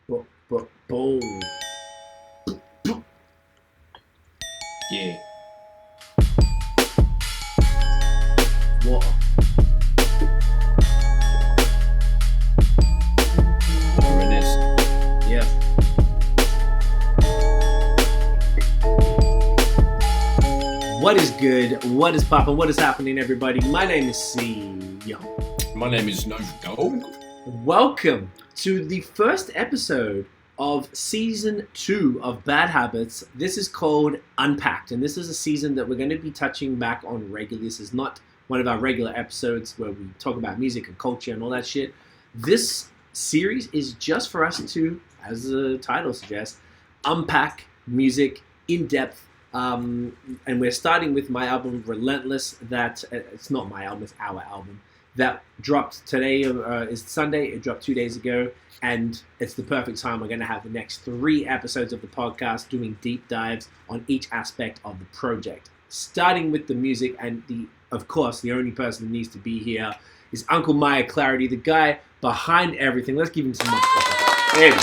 Boom. Yeah. Water. Reminisce. Yeah. What is good? What is poppin'? What is happening, everybody? My name is C. Yo. My name is No Dog. Welcome to the first episode of season 2 of Bad Habits. This is called Unpacked, and this is a season that we're going to be touching back on regularly. This is not one of our regular episodes where we talk about music and culture and all that shit. This series is just for us to, as the title suggests, unpack music in depth. And we're starting with my album Relentless. That it's not my album, it's our album. That dropped today, is Sunday. It dropped 2 days ago, and it's the perfect time. We're going to have the next 3 episodes of the podcast doing deep dives on each aspect of the project. Starting with the music, and of course, the only person who needs to be here is Uncle Myer Clarity, the guy behind everything. Let's give him some more. There we go.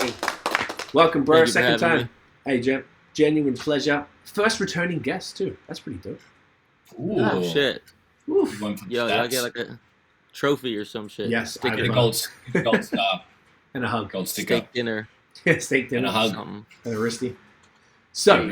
Hey. Welcome, bro. Second time. Hey, genuine pleasure. First returning guest, too. That's pretty dope. Ooh. Oh, shit. Oof. Yo, I get like a trophy or some shit. Yes. Stick it. Gold star. And a hug. Gold sticker. Steak dinner. Steak dinner. And a hug. And a wristy. So,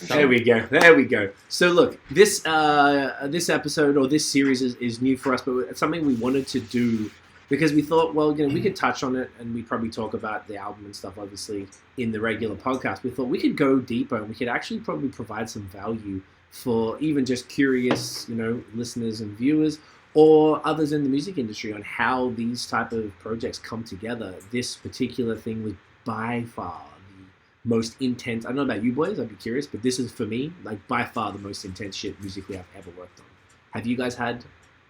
there we go. So look, this episode or this series is new for us, but it's something we wanted to do because we thought, well, we could touch on it and we'd probably talk about the album and stuff, obviously, in the regular podcast. We thought we could go deeper and we could actually probably provide some value for even just curious, listeners and viewers or others in the music industry on how these type of projects come together. This particular thing was by far the most intense. I don't know about you boys, I'd be curious, but this is for me, like by far the most intense shit musically I've ever worked on. Have you guys had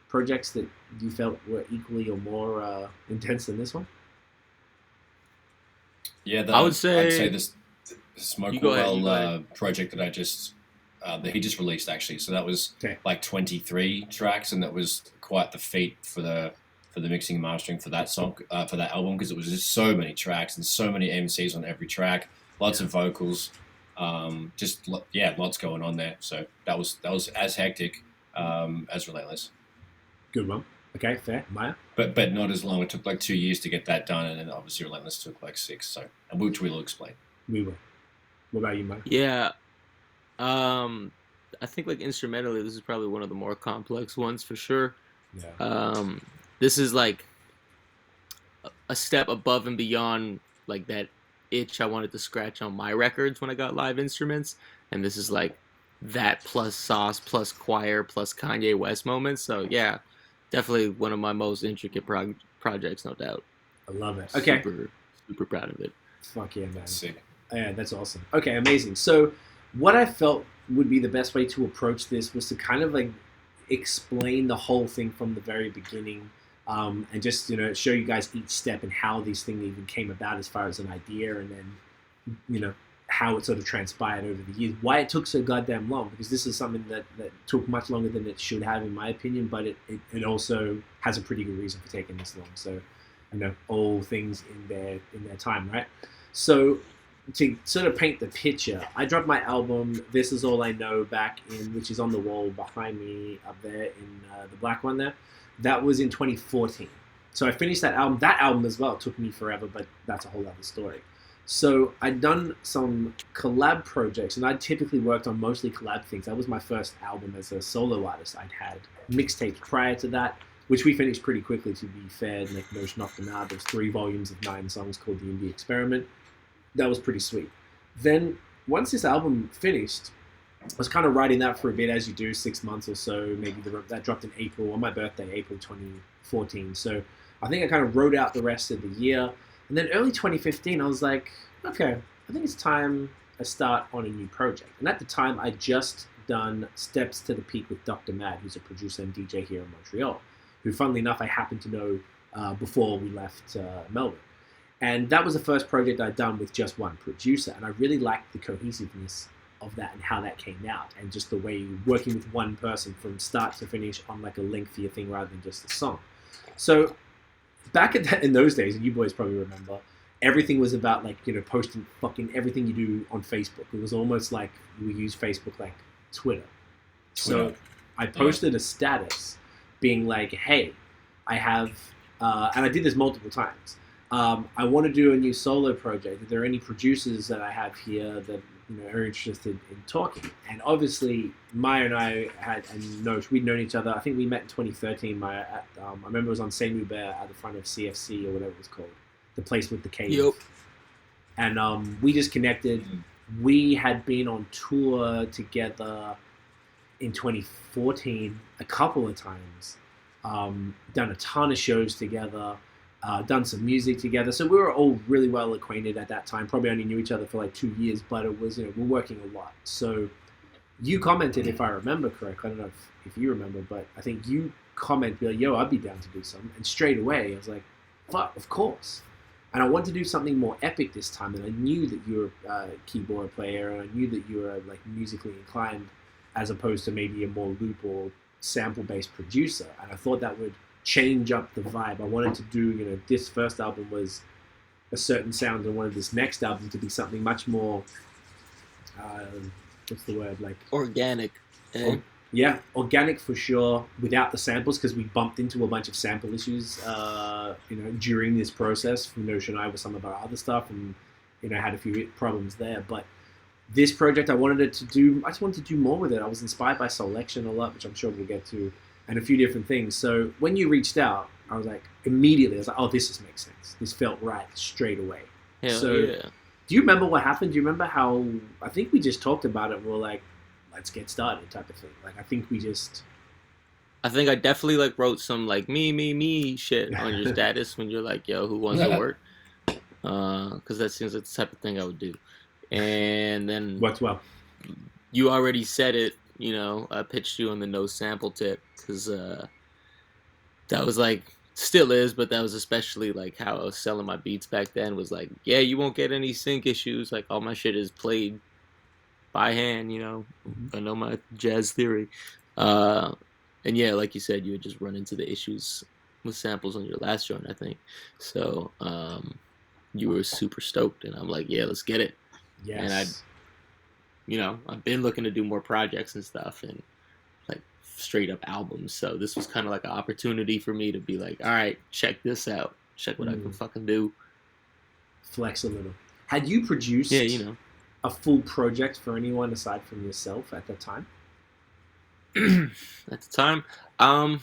projects that you felt were equally or more intense than this one? Yeah, I'd say this Smoke Well project that he just released actually. So that was like 23 tracks, and that was quite the feat for the mixing and mastering for that song, for that album, because it was just so many tracks and so many MCs on every track, lots of vocals, lots going on there. So that was as hectic as Relentless. Good one. Okay, fair. Maya? But not as long. It took like 2 years to get that done, and then obviously Relentless took like 6. So, which we will explain. We will. What about you, Maya? Yeah. I think like instrumentally, this is probably one of the more complex ones for sure. Yeah. This is like a step above and beyond like that itch I wanted to scratch on my records when I got live instruments, and this is like that plus Sauce plus choir plus Kanye West moments. So yeah, definitely one of my most intricate projects, no doubt. I love it. Okay. Super proud of it. Fuck yeah, man. Sick. Yeah, that's awesome. Okay, amazing. So what I felt would be the best way to approach this was to kind of like explain the whole thing from the very beginning, and just show you guys each step and how these things even came about as far as an idea, and then how it sort of transpired over the years, why it took so goddamn long, because this is something that took much longer than it should have in my opinion, but it also has a pretty good reason for taking this long. So all things in their time, right? So to sort of paint the picture, I dropped my album This Is All I Know back in, which is on the wall behind me up there in the black one there. That was in 2014. So I finished that album. That album as well took me forever, but that's a whole other story. So I'd done some collab projects, and I'd typically worked on mostly collab things. That was my first album as a solo artist. I'd had mixtapes prior to that, which we finished pretty quickly, to be fair. Nick Nosh knocked them out. There's 3 volumes of 9 songs called The Indie Experiment. That was pretty sweet. Then once this album finished, I was kind of writing that for a bit, as you do, 6 months or so. Maybe that dropped in April, on my birthday, April 2014. So I think I kind of wrote out the rest of the year. And then early 2015, I was like, okay, I think it's time I start on a new project. And at the time, I'd just done Steps to the Peak with Dr. Mad, who's a producer and DJ here in Montreal, who, funnily enough, I happened to know before we left Melbourne. And that was the first project I'd done with just one producer. And I really liked the cohesiveness of that and how that came out, and just the way working with one person from start to finish on like a lengthier thing rather than just a song. So back in those days, and you boys probably remember, everything was about like, you know, posting fucking everything you do on Facebook. It was almost like we use Facebook like Twitter. So I posted a status being like, hey, I have, and I did this multiple times. I want to do a new solo project. Are there any producers that I have here that, you know, are interested in talking? And obviously, Myer and I we'd known each other. I think we met in 2013. Myer, I remember it was on Saint Hubert at the front of CFC or whatever it was called, the place with the cave. Yep. And we just connected. We had been on tour together in 2014 a couple of times. Done a ton of shows together. Done some music together, so we were all really well acquainted at that time. Probably only knew each other for like 2 years, but it was, you know, we're working a lot. So you commented, if I remember correctly, I don't know if you remember, but I think you commented, like, yo, I'd be down to do something. And straight away, I was like, fuck, of course. And I wanted to do something more epic this time, and I knew that you were a keyboard player, and I knew that you were like musically inclined, as opposed to maybe a more loop or sample-based producer. And I thought that would change up the vibe. I wanted to do, you know, this first album was a certain sound, and I wanted this next album to be something much more, what's the word, like organic. Yeah, organic for sure, without the samples, because we bumped into a bunch of sample issues, you know, during this process from Notion I with some of our other stuff, and, you know, had a few problems there. But this project, I just wanted to do more with it. I was inspired by Selection a lot, which I'm sure we'll get to, and a few different things. So when you reached out, I was like, immediately, I was like, oh, this just makes sense. This felt right straight away. Hell so yeah. Do you remember what happened? Do you remember how, I think we just talked about it, we're like, let's get started type of thing. Like, I think I definitely like wrote some like me shit on your status when you're like, yo, who wants to work? Because that seems like the type of thing I would do. And then worked well. You already said it, you know, I pitched you on the no sample tip, because that was like, still is, but that was especially like how I was selling my beats back then, was like, yeah, you won't get any sync issues, like all my shit is played by hand, you know. I know my jazz theory. And yeah, like you said, you would just run into the issues with samples on your last joint, I think. So you were super stoked, and I'm like, yeah, let's get it. Yes. And I've been looking to do more projects and stuff, and like straight up albums. So this was kind of like an opportunity for me to be like, all right, check this out. Check what I can fucking do. Flex a little. Had you produced a full project for anyone aside from yourself at that time? At the time, I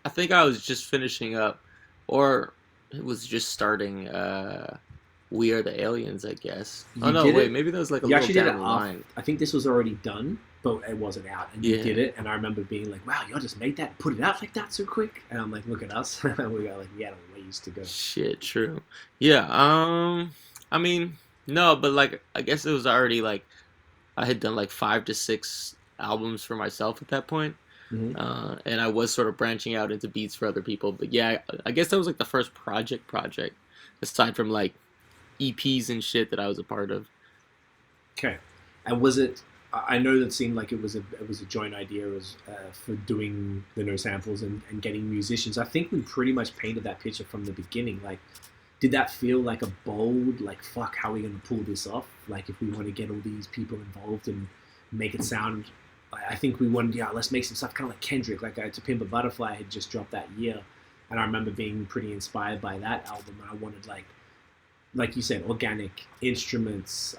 think I was just finishing up, or it was just starting We Are the Aliens, I guess. Maybe that was like a little down the line. I think this was already done, but it wasn't out, and you did it, and I remember being like, wow, y'all just made that, put it out like that so quick, and I'm like, look at us. We got like, we had a ways to go. Shit, true. Yeah, I mean, no, but like, I guess it was already like, I had done like 5 to 6 albums for myself at that point. And I was sort of branching out into beats for other people, but yeah, I guess that was like the first project, aside from like EPs and shit that I was a part of. Okay. And was it, I know that seemed like it was a joint idea for doing the no samples and getting musicians. I think we pretty much painted that picture from the beginning. Like, did that feel like a bold, like, fuck, how are we going to pull this off? Like, if we want to get all these people involved and make it sound, I think we wanted, let's make some stuff kind of like Kendrick, like To Pimp a Butterfly had just dropped that year. And I remember being pretty inspired by that album. And I wanted, like you said, organic instruments,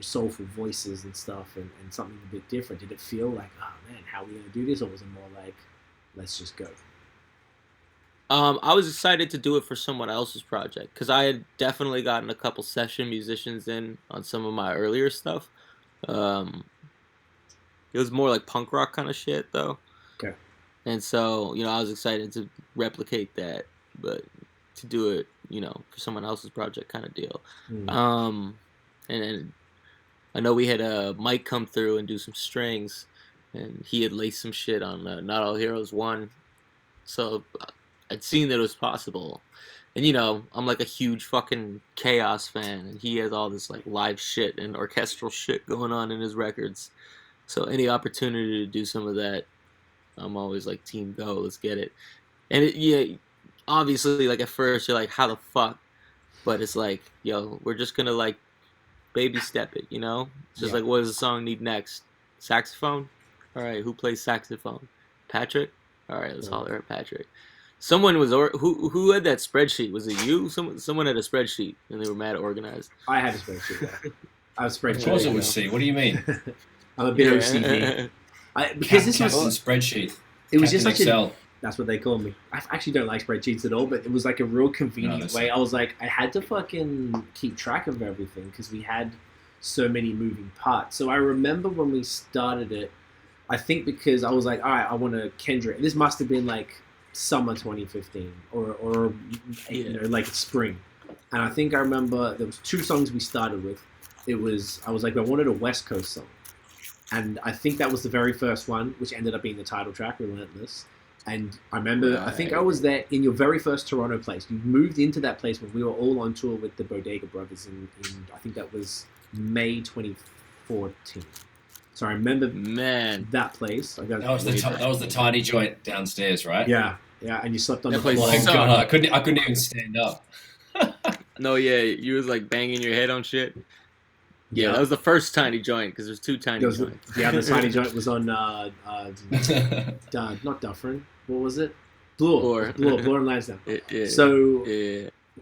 soulful voices and stuff, and something a bit different. Did it feel like, oh man, how are we going to do this? Or was it more like, let's just go? I was excited to do it for someone else's project, because I had definitely gotten a couple session musicians in on some of my earlier stuff. It was more like punk rock kind of shit, though. Okay. And so, I was excited to replicate that, but to do it, for someone else's project kind of deal. And then I know we had Mike come through and do some strings, and he had laced some shit on Not All Heroes 1. So I'd seen that it was possible. And, I'm like a huge fucking Chaos fan, and he has all this like live shit and orchestral shit going on in his records. So any opportunity to do some of that, I'm always like, team go, let's get it. And obviously, like, at first you're like, how the fuck? But it's like, yo, we're just gonna like baby step it, you know? It's just like, what does the song need next? Saxophone? All right, who plays saxophone? Patrick? All right, let's holler at Patrick. Someone was who had that spreadsheet? Was it you? Someone had a spreadsheet and they were mad organized. I had a spreadsheet. Yeah. I was spreadsheet. Of course it was C. What do you mean? I'm a bit OCD. Because this was a spreadsheet. It was Captain just like Excel. That's what they call me. I actually don't like spreadsheets at all, but it was like a real convenient way. I was like, I had to fucking keep track of everything because we had so many moving parts. So I remember when we started it, I think because I was like, all right, I want to Kendrick. This must have been like summer 2015 or you know, like spring. And I think I remember there was 2 songs we started with. I was like, I wanted a West Coast song. And I think that was the very first one, which ended up being the title track, Relentless. And I remember, I think I was there in your very first Toronto place. You moved into that place when we were all on tour with the Bodega Brothers in I think that was May 2014. So I remember that place. That was the tiny joint downstairs, right? Yeah, yeah. And you slept on the floor. Oh God, I couldn't even stand up. No, yeah, you was like banging your head on shit. Yeah, that was the first tiny joint because there's 2 tiny joints. The other tiny joint was on not Dufferin. What was it? Bloor and Lansdowne.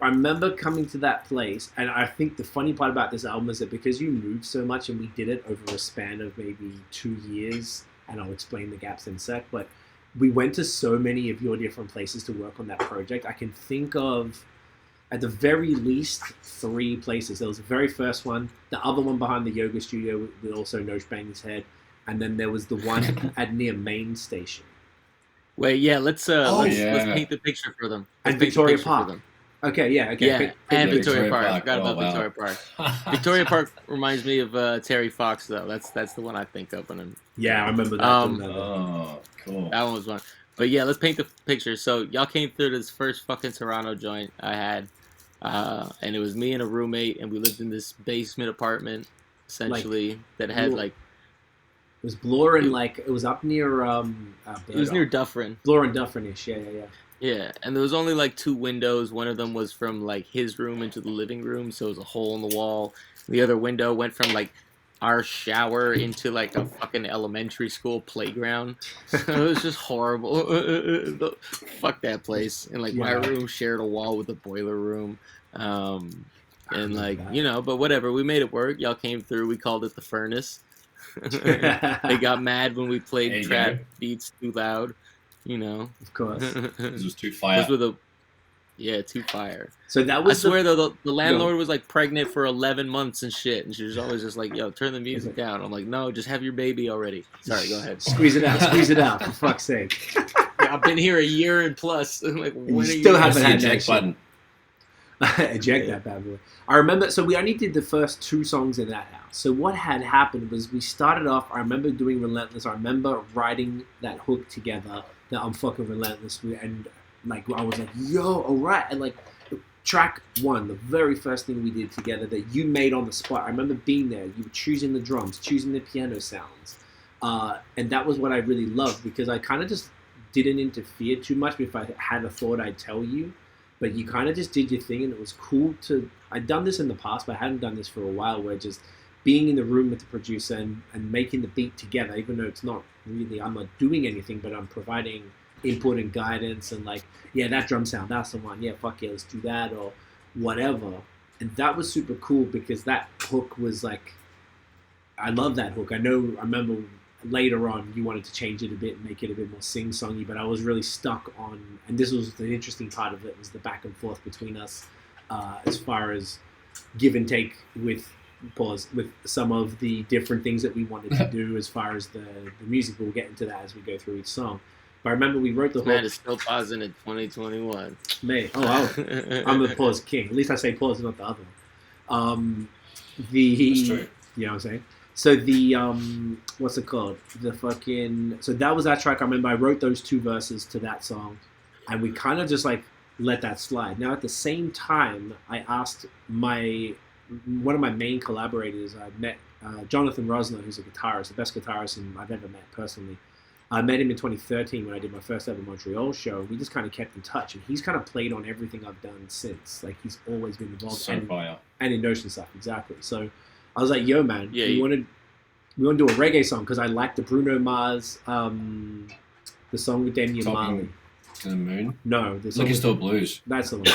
I remember coming to that place, and I think the funny part about this album is that because you moved so much, and we did it over a span of maybe 2 years, and I'll explain the gaps in a sec, but we went to so many of your different places to work on that project. I can think of, at the very least, 3 places. There was the very first one, the other one behind the yoga studio with also Nosh Bang His Head, and then there was the one at near Main Station. Wait, yeah, let's paint the picture for them. And Victoria Park. Okay, yeah, okay. Yeah, and Victoria Park. I forgot about Victoria Park. Victoria Park reminds me of Terry Fox, though. That's the one I think of. Yeah, I remember that. Oh, cool. That one was one. But yeah, let's paint the picture. So y'all came through this first fucking Toronto joint I had, and it was me and a roommate, and we lived in this basement apartment, essentially, that had like... It was Bloor and it was up near... it was near Dufferin. Bloor and Dufferin-ish, yeah. Yeah, and there was only like 2 windows. One of them was from like his room into the living room, so it was a hole in the wall. The other window went from like our shower into like a fucking elementary school playground. It was just horrible. Fuck that place. And like my room shared a wall with the boiler room. And like, you know, but whatever. We made it work. Y'all came through. We called it the furnace. They got mad when we played trap beats too loud. You know, of course, this was too fire. Too fire. So that was. I swear though, the landlord was like pregnant for 11 months and shit, and she was always just like, "Yo, turn the music down." I'm like, "No, just have your baby already." Sorry, go ahead. Squeeze it out, for fuck's sake. I've been here a year and plus. I'm like, when you are still haven't had eject button? Eject that bad boy. I remember. So we only did the first 2 songs in that house. So what had happened was we started off. I remember doing Relentless. I remember writing that hook together. That I'm fucking relentless with, and like I was like, yo, alright, and like track 1, the very first thing we did together that you made on the spot. I remember being there, you were choosing the drums, choosing the piano sounds, and that was what I really loved because I kind of just didn't interfere too much. If I had a thought, I'd tell you, but you kind of just did your thing, and it was cool to. I'd done this in the past, but I hadn't done this for a while. Where just being in the room with the producer and making the beat together, even though it's not really, I'm not doing anything, but I'm providing input and guidance and like, yeah, that drum sound, that's the one, yeah, fuck yeah, let's do that or whatever. And that was super cool because that hook was like, I love that hook. I remember later on you wanted to change it a bit and make it a bit more sing-songy, but I was really stuck on, and this was the interesting part of it, was the back and forth between us as far as give and take with some of the different things that we wanted to do as far as the music. We'll get into that as we go through each song. But I remember we wrote the whole... Man, it's still pausing in 2021. Mate, I'm the pause king. At least I say pause, not the other. That's true. You know what I'm saying? So the, what's it called? So that was that track. I remember I wrote those 2 verses to that song, and we kind of just like let that slide. Now at the same time, I asked one of my main collaborators. I met Jonathan Rosner, who's a guitarist, the best guitarist I've ever met personally. I met him in 2013 when I did my first ever Montreal show. We just kind of kept in touch, and he's kind of played on everything I've done since. Like, he's always been involved. And in Notion stuff, exactly. So I was like, yo, man, we want to do a reggae song, because I like the Bruno Mars, the song with Damian Marley. To the Moon? No. Looking Still Blues. That's the one.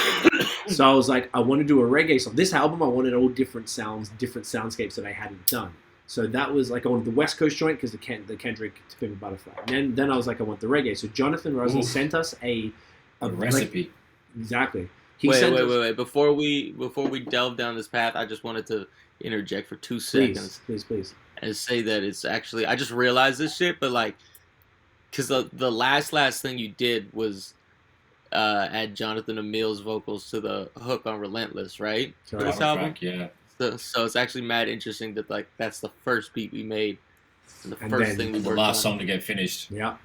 So I was like, I want to do a reggae song. This album, I wanted all different sounds, different soundscapes that I hadn't done. So that was like, I wanted the West Coast joint, because the Kendrick To Pimp a Butterfly. And then I was like, I want the reggae. So Jonathan Rosen sent us a recipe. Like, exactly. Wait. Before we delve down this path, I just wanted to interject for 2 seconds. Please. And say that it's actually, I just realized this shit, but like, because the last thing you did was add Jonathan Emil's vocals to the hook on Relentless, right? For this album? Yeah. So it's actually mad interesting that like that's the first beat we made, and the last song to get finished. Yeah.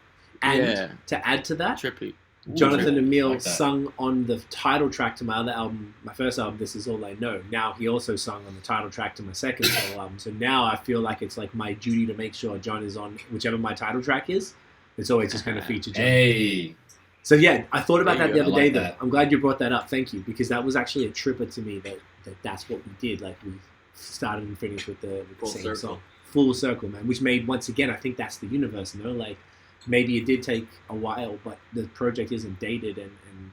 And to add to that, trippy. Jonathan Emil sung on the title track to my other album, my first album, This Is All I Know. Now he also sung on the title track to my second solo album. So now I feel like it's like my duty to make sure John is on whichever my title track is. It's always just going to feature John. Hey. So yeah, I thought about that the other day though. That. I'm glad you brought that up. Thank you, because that was actually a tripper to me that's what we did. Like, we started and finished with the same song. Full circle, man. Which made, once again, I think that's the universe, like, maybe it did take a while, but the project isn't dated, and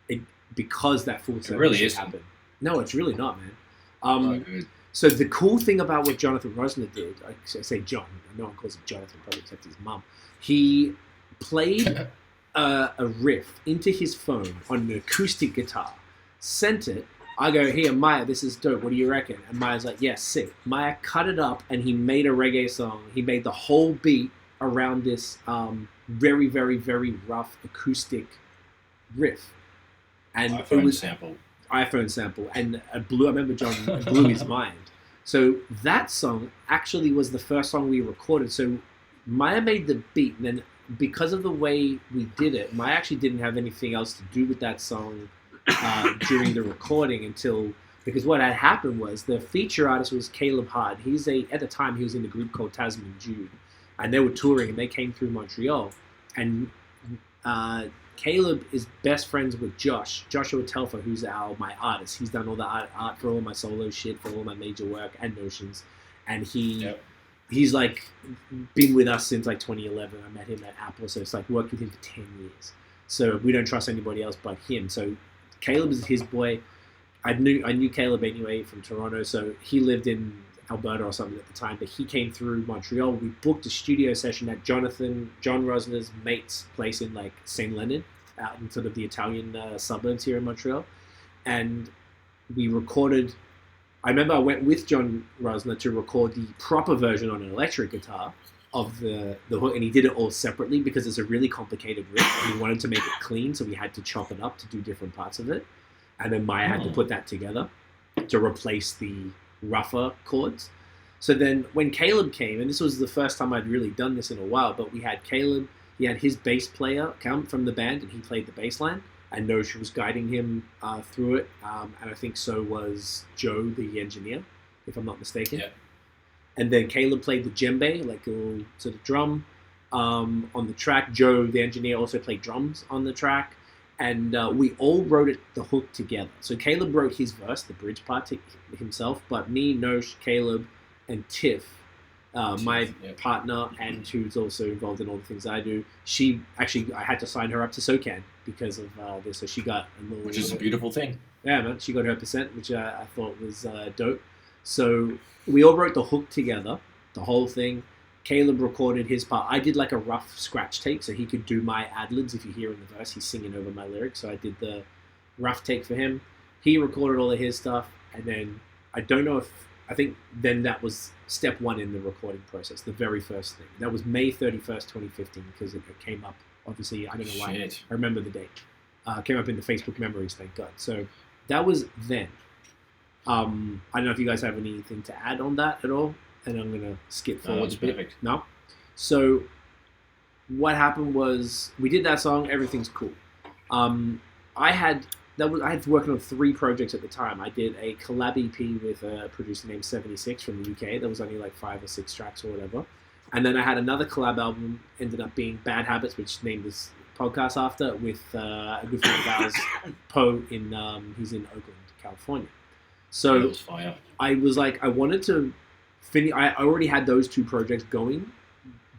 it, because that full circle really happened. No, it's really not, man. So the cool thing about what Jonathan Rosner did, I say John, no one calls him Jonathan, probably except his mum. He played a riff into his phone on an acoustic guitar, sent it. I go, here, Myer, this is dope. What do you reckon? And Myer's like, yeah, sick. Myer cut it up, and he made a reggae song. He made the whole beat around this very, very, very rough acoustic riff. And iPhone sample. And I remember John blew his mind. So that song actually was the first song we recorded. So Myer made the beat, and then because of the way we did it, Myer actually didn't have anything else to do with that song during the recording because what had happened was the feature artist was Caleb Hard. At the time he was in the group called Tasman Jude, and they were touring, and they came through Montreal, and Caleb is best friends with Joshua Telfer, who's my artist. He's done all the art for all my solo shit, for all my major work and Notions, and he's like been with us since like 2011. I met him at Apple, so it's like worked with him for 10 years. So we don't trust anybody else but him. So Caleb is his boy. I knew Caleb anyway from Toronto, so he lived in Alberta or something at the time, but he came through Montreal. We booked a studio session at John Rosner's mate's place in like St. Leonard, out in sort of the Italian suburbs here in Montreal, and we recorded. I remember I went with John Rosner to record the proper version on an electric guitar of the hook, and he did it all separately because it's a really complicated riff, and we wanted to make it clean, so we had to chop it up to do different parts of it, and then Myer had to put that together to replace the rougher chords. So then when Caleb came, and this was the first time I'd really done this in a while, but we had Caleb, he had his bass player come from the band, and he played the bass line, and Nosh was guiding him through it, and I think so was Joe, the engineer, if I'm not mistaken. Yeah. And then Caleb played the djembe, like a sort of drum, on the track. Joe, the engineer, also played drums on the track. And we all wrote the hook together. So Caleb wrote his verse, the bridge part himself, but me, Nosh, Caleb, and Tiff, my partner, and who's also involved in all the things I do, I had to sign her up to SOCAN because of this. So she got a little... Which is a beautiful thing. Yeah, man. She got her %, which I thought was dope. So we all wrote the hook together, the whole thing. Caleb recorded his part. I did like a rough scratch take so he could do my ad-libs. If you hear in the verse, he's singing over my lyrics. So I did the rough take for him. He recorded all of his stuff. And then I think then that was step one in the recording process, the very first thing. That was May 31st, 2015, because it came up, obviously, I don't know why. Shit. I remember the date. Came up in the Facebook memories, thank God. So that was then. I don't know if you guys have anything to add on that at all, and I'm going to skip forward a bit. Perfect. No? So what happened was we did that song, everything's cool. I had working on 3 projects at the time. I did a collab EP with a producer named 76 from the UK. That was only like 5 or 6 tracks or whatever. And then I had another collab album, ended up being Bad Habits, which named this podcast after, with a good friend of ours, Poe, he's in Oakland, California. So I was like, I wanted to finish. I already had those 2 projects going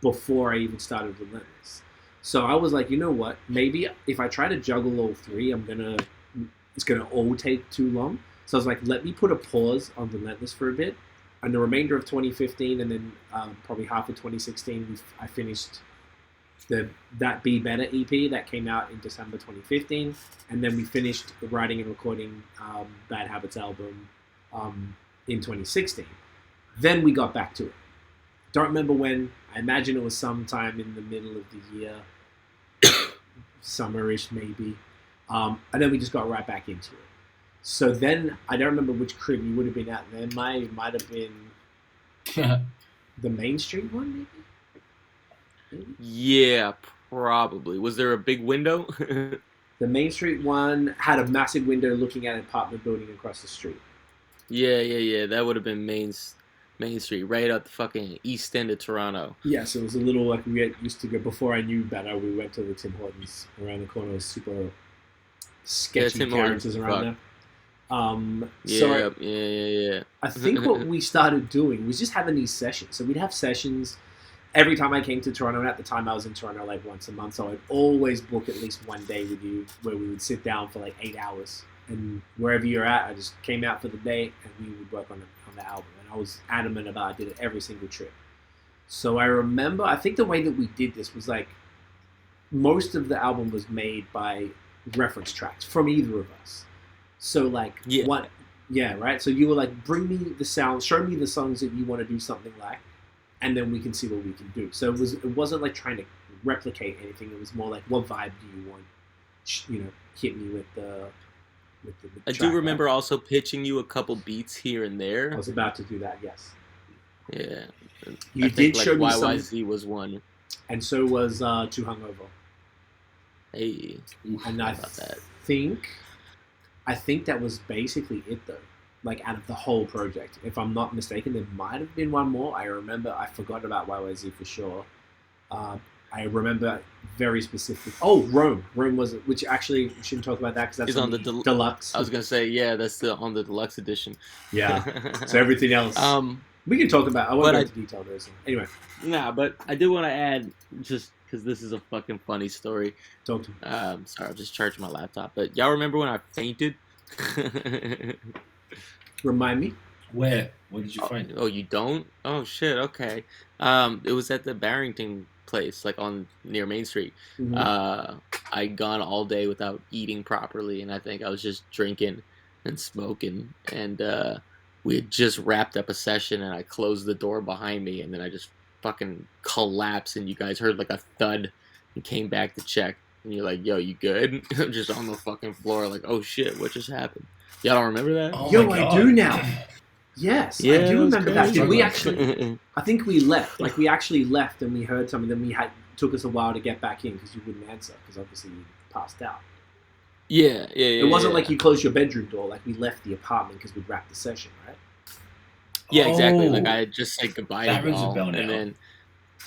before I even started Relentless. So I was like, you know what? Maybe if I try to juggle all 3, it's gonna all take too long. So I was like, let me put a pause on Relentless for a bit. And the remainder of 2015, and then probably half of 2016, I finished that Be Better EP that came out in December 2015, and then we finished writing and recording Bad Habits album in 2016. Then we got back to it. Don't remember when. I imagine it was sometime in the middle of the year, summerish maybe, and then we just got right back into it. So then I don't remember which crib you would have been at then. Might have been the Main Street one, maybe? Yeah, probably. Was there a big window? The Main Street one had a massive window looking at an apartment building across the street. Yeah. That would have been Main Street, right at the fucking east end of Toronto. Yeah, so it was a little like we used to go, before I knew better, we went to the Tim Hortons around the corner. It was super sketchy characters around there. Yeah. I think what we started doing was just having these sessions. So we'd have sessions every time I came to Toronto, and at the time I was in Toronto like once a month, so I'd always book at least one day with you where we would sit down for like 8 hours, and wherever you're at, I just came out for the day and we would work on the album, and I was adamant about I did it every single trip. So I remember, I think the way that we did this was like, most of the album was made by reference tracks from either of us. So like, right? So you were like, bring me the sound, show me the songs that you want to do something like, and then we can see what we can do. So it wasn't like trying to replicate anything. It was more like, what vibe do you want? Hit me with the I do remember also pitching you a couple beats here and there. I was about to do that, yes. Yeah. You did show me some. YYZ was one. And so was Too Hungover. Hey. And I think that was basically it, though. Like, out of the whole project. If I'm not mistaken, there might have been one more. I forgot about YYZ for sure. I remember very specific. Oh, Rome. Rome was, which actually, we shouldn't talk about that because that's on the deluxe. I was going to say, yeah, that's on the deluxe edition. Yeah. So everything else. We can talk about. I won't go into detail there. So. Anyway. Nah, but I do want to add, just because this is a fucking funny story. Talk to me. Sorry, I'm just charging my laptop. But y'all remember when I fainted? Remind me. Where? Where did you find it? Oh, you don't? Oh, shit. Okay. It was at the Barrington place, like near Main Street. Mm-hmm. I'd gone all day without eating properly, and I think I was just drinking and smoking, and we had just wrapped up a session, and I closed the door behind me, and then I just fucking collapsed, and you guys heard like a thud and came back to check, and you're like, yo, you good? I'm just on the fucking floor like, oh shit, what just happened? Y'all don't remember that? Oh, yo, I do now. Yes, yeah, I do remember that. Did we actually? I think we left. Like, we actually left, and we heard something. Then took us a while to get back in because you wouldn't answer because obviously you passed out. Yeah. It wasn't like you closed your bedroom door. Like, we left the apartment because we'd wrapped the session, right? Yeah, exactly. Like, I had just said goodbye to y'all,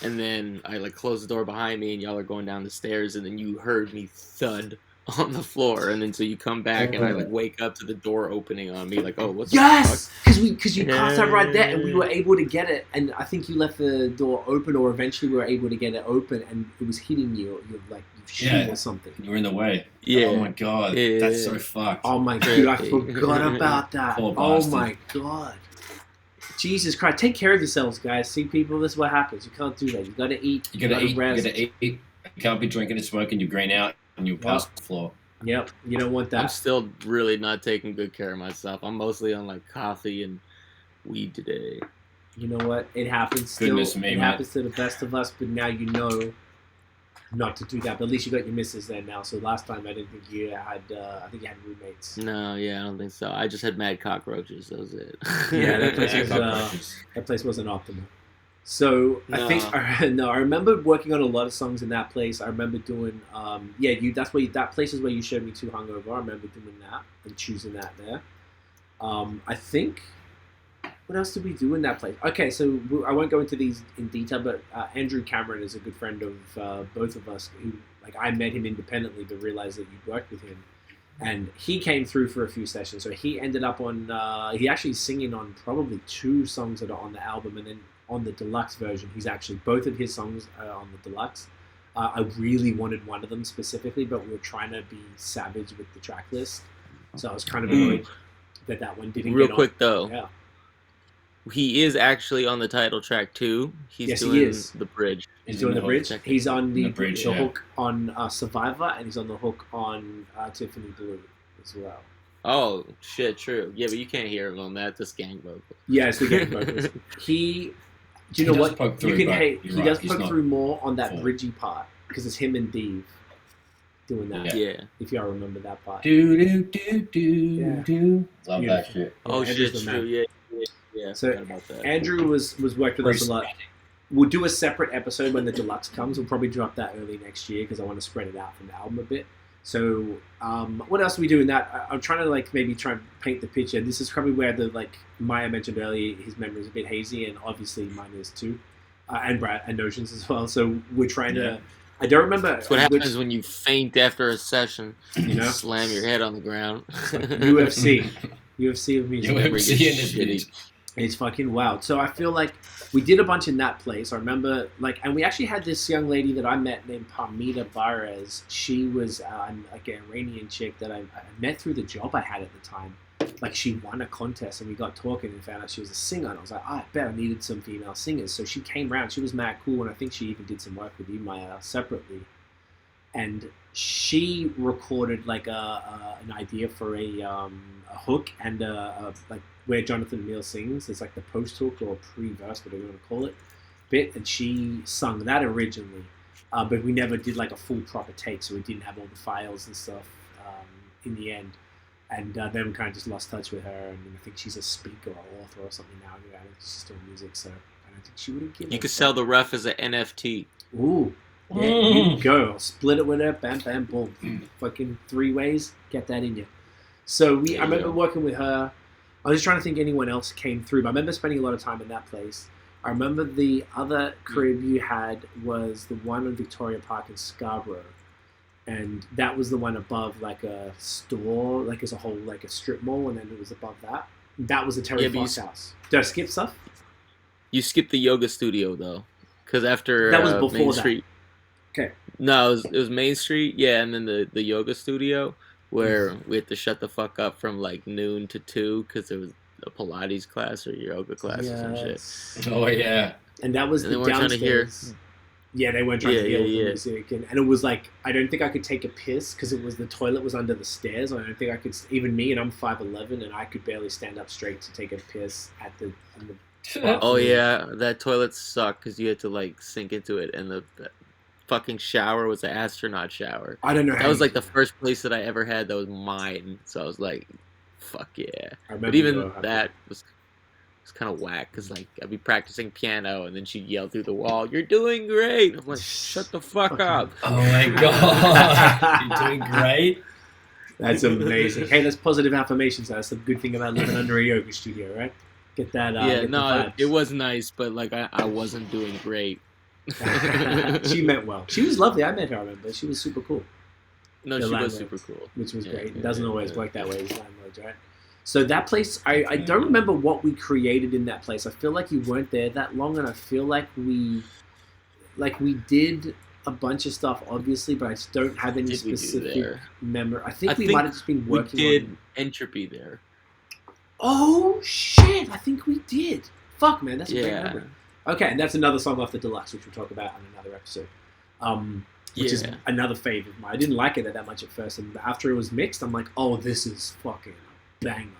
and then I like closed the door behind me, and y'all are going down the stairs, and then you heard me thud on the floor, and then so you come back, and I like wake up to the door opening on me, like, oh, what's the fuck? Because you passed out right there, and we were able to get it, and I think you left the door open, or eventually we were able to get it open, and it was hitting you, or something. You were in the way. Yeah. Oh my god, that's so fucked. Oh my god, I forgot about that. Oh my god. Jesus Christ, take care of yourselves, guys. See, people, this is what happens. You can't do that. You gotta eat. You gotta eat. You can't be drinking and smoking. You grain out and you pass the floor. Yep, you don't want that. I'm still really not taking good care of myself. I'm mostly on like coffee and weed today. You know what? It happens. It happens to the best of us. But now you know not to do that. But at least you got your missus there now. So last time I didn't think you had. I think you had roommates. No, yeah, I don't think so. I just had mad cockroaches. That was it. Yeah, that place wasn't optimal. So no. I remember working on a lot of songs in that place. I remember doing that place is where you showed me Too Hungover. I remember doing that and choosing that there. I think what else did we do in that place? Okay, so I won't go into these in detail, but Andrew Cameron is a good friend of both of us. Who, like, I met him independently, but realized that you worked with him, and he came through for a few sessions. So he ended up on. He actually singing on probably 2 songs that are on the album, and then on the deluxe version, he's actually both of his songs are on the deluxe. I really wanted one of them specifically, but we were trying to be savage with the track list, so I was kind of annoyed that one didn't. Real get quick on. though. Yeah. He is actually on the title track too. He's doing he is. The bridge. He's doing the bridge. He's on the bridge, the hook on Survivor, and he's on the hook on Tiffany Blue as well. Oh shit, true. Yeah, but you can't hear him on that. This gang vocal. Yeah, it's the gang vocals. Do you know what? You can hate. He does poke through more on that bridgy part because it's him and Dave doing that. Yeah. If y'all remember that part. Love that shit. Oh shit, true. Yeah. Yeah, so about that. Andrew was worked with us a lot. We'll do a separate episode when the deluxe comes. We'll probably drop that early next year because I want to spread it out from the album a bit. So what else are we doing that? I'm trying to maybe try and paint the picture. This is probably where the Myer mentioned earlier, his memory is a bit hazy, and obviously mine is too, and Brad and Notion's as well. So we're trying to. I don't remember. That's what happens when you faint after a session. You know, slam your head on the ground. UFC of music. UFC It's fucking wild. So I feel like we did a bunch in that place. I remember, and we actually had this young lady that I met named Parmita Bares. She was an Iranian chick that I met through the job I had at the time. She won a contest, and we got talking and found out she was a singer. And I was like, I bet I needed some female singers. So she came around. She was mad cool, and I think she even did some work with Myer separately. And she recorded an idea for a hook and where Jonathan Neal sings. It's the post hook or pre-verse, whatever you want to call it, bit, and she sung that originally, but we never did a full proper take, so we didn't have all the files and stuff in the end. And then we kind of just lost touch with her, and I think she's a speaker or author or something now. I don't think she's doing music, so I don't think she would have given. You could sell the rough as an NFT. Ooh. Yeah, you go. Split it with her, bam, bam, boom. Fucking 3 ways, get that in you. So I remember working with her. I was just trying to think anyone else came through, but I remember spending a lot of time in that place. I remember the other crib you had was the one in Victoria Park in Scarborough. And that was the one above a store, as a whole, a strip mall, and then it was above that. That was the Terry Fox house. Did I skip stuff? You skipped the yoga studio, though. Because after that was before Main that. Street. Okay. No, it was Main Street, yeah, and then the yoga studio, where we had to shut the fuck up from noon to 2 because there was a Pilates class or yoga class or some shit. Oh yeah. And that was the downstairs. Yeah, they weren't trying to hear the music, and it was I don't think I could take a piss because the toilet was under the stairs. I don't think I could, even me, and I'm 5'11", and I could barely stand up straight to take a piss at the. Oh yeah, that toilet sucked because you had to sink into it, and the fucking shower was an astronaut shower. I don't know. That was the first place that I ever had that was mine. So I was like, "Fuck yeah!" But even that was kind of whack because I'd be practicing piano, and then she'd yell through the wall, "You're doing great!" I'm like, "Shut the fuck up!" Oh my god, you're doing great. That's amazing. Hey, that's positive affirmations. That's the good thing about living under a yoga studio, right? Get that. It was nice, but I wasn't doing great. She meant well. She was lovely. I met her. I remember. She was super cool. No, she was super cool, which was great. It doesn't always work that way with landlords, right? So that place, I don't remember what we created in that place. I feel like you weren't there that long, and I feel like we did a bunch of stuff, obviously, but I just don't have any specific memory. I think we might have just been working. We did Entropy there. Oh shit! I think we did. Fuck, man, that's a great memory. Okay, and that's another song off the deluxe, which we'll talk about in another episode. Which is another favourite of mine. I didn't like it that much at first, and after it was mixed, I'm like, oh, this is fucking banger.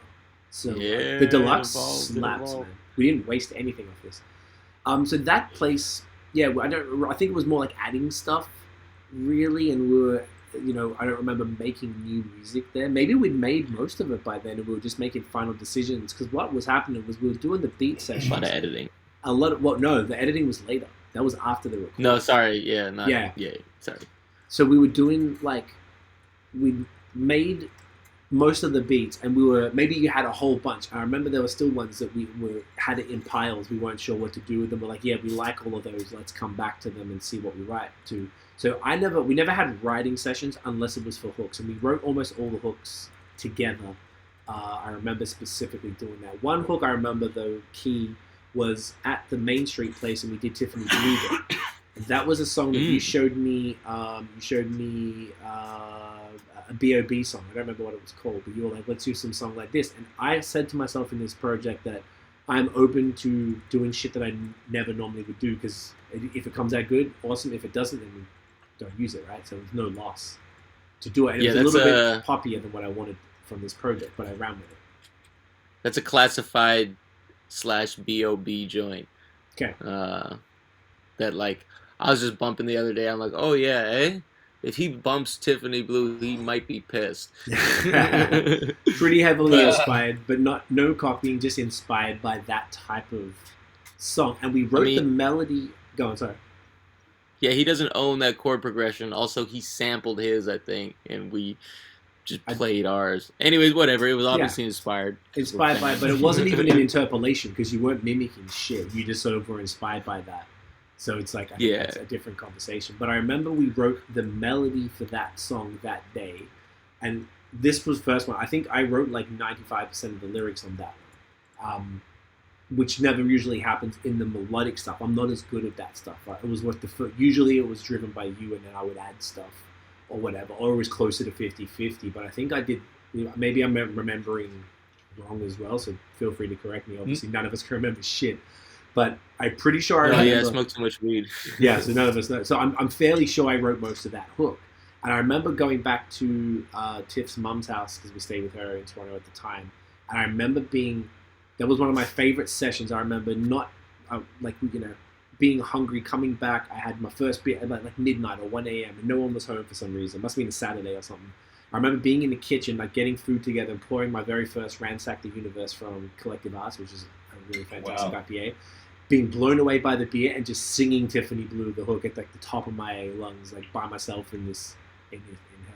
So the deluxe slaps, man. We didn't waste anything off this. So that place, I think it was more adding stuff, really, and we were, I don't remember making new music there. Maybe we'd made most of it by then, and we were just making final decisions. Because what was happening was we were doing the beat sessions. A lot of editing. The editing was later. That was after the recording. No, sorry, sorry. So we were doing we made most of the beats, and maybe you had a whole bunch. I remember there were still ones that had it in piles. We weren't sure what to do with them. We're like, yeah, we like all of those. Let's come back to them and see what we write to. So we never had writing sessions unless it was for hooks, and we wrote almost all the hooks together. I remember specifically doing that. One hook I remember though, key, was at the Main Street place, and we did Tiffany Blue. That was a song that you showed me. A B.O.B. song. I don't remember what it was called, but you were like, let's do some song like this. And I said to myself in this project that I'm open to doing shit that I never normally would do, because if it comes out good, awesome. If it doesn't, then we don't use it, right? So there's no loss to do it. And it was a little bit poppier than what I wanted from this project, but I ran with it. That's a classified /B.O.B. joint. Okay. That, like, I was just bumping the other day. I'm like, oh yeah, eh? If he bumps Tiffany Blue, he might be pissed. Pretty heavily inspired, but no copying, just inspired by that type of song. And we wrote the melody. Go on, sorry. Yeah, he doesn't own that chord progression. Also, he sampled his, I think, and we just played ours. Anyways, whatever. It was obviously inspired. Inspired by it, but it wasn't even an interpolation, because you weren't mimicking shit. You just sort of were inspired by that. So it's like, I think that's a different conversation. But I remember we wrote the melody for that song that day. And this was the first one. I think I wrote like 95% of the lyrics on that one. Which never usually happens in the melodic stuff. I'm not as good at that stuff. Right? It was usually it was driven by you, and then I would add stuff or whatever. Or it was closer to 50-50. But I think I did, maybe I'm remembering wrong as well. So feel free to correct me. Obviously, none of us can remember shit. But I'm pretty sure I remember. Yeah, I smoked too much weed. Yeah, so none of us know. So I'm fairly sure I wrote most of that hook. And I remember going back to Tiff's mum's house, because we stayed with her in Toronto at the time. And I remember that was one of my favorite sessions. I remember being hungry, coming back. I had my first beer at like midnight or 1 a.m. and no one was home for some reason. It must have been a Saturday or something. I remember being in the kitchen, like getting food together and pouring my very first Ransack the Universe from Collective Arts, which is a really fantastic IPA. Being blown away by the beer and just singing Tiffany Blue, the hook, at like the top of my lungs, like by myself in her house.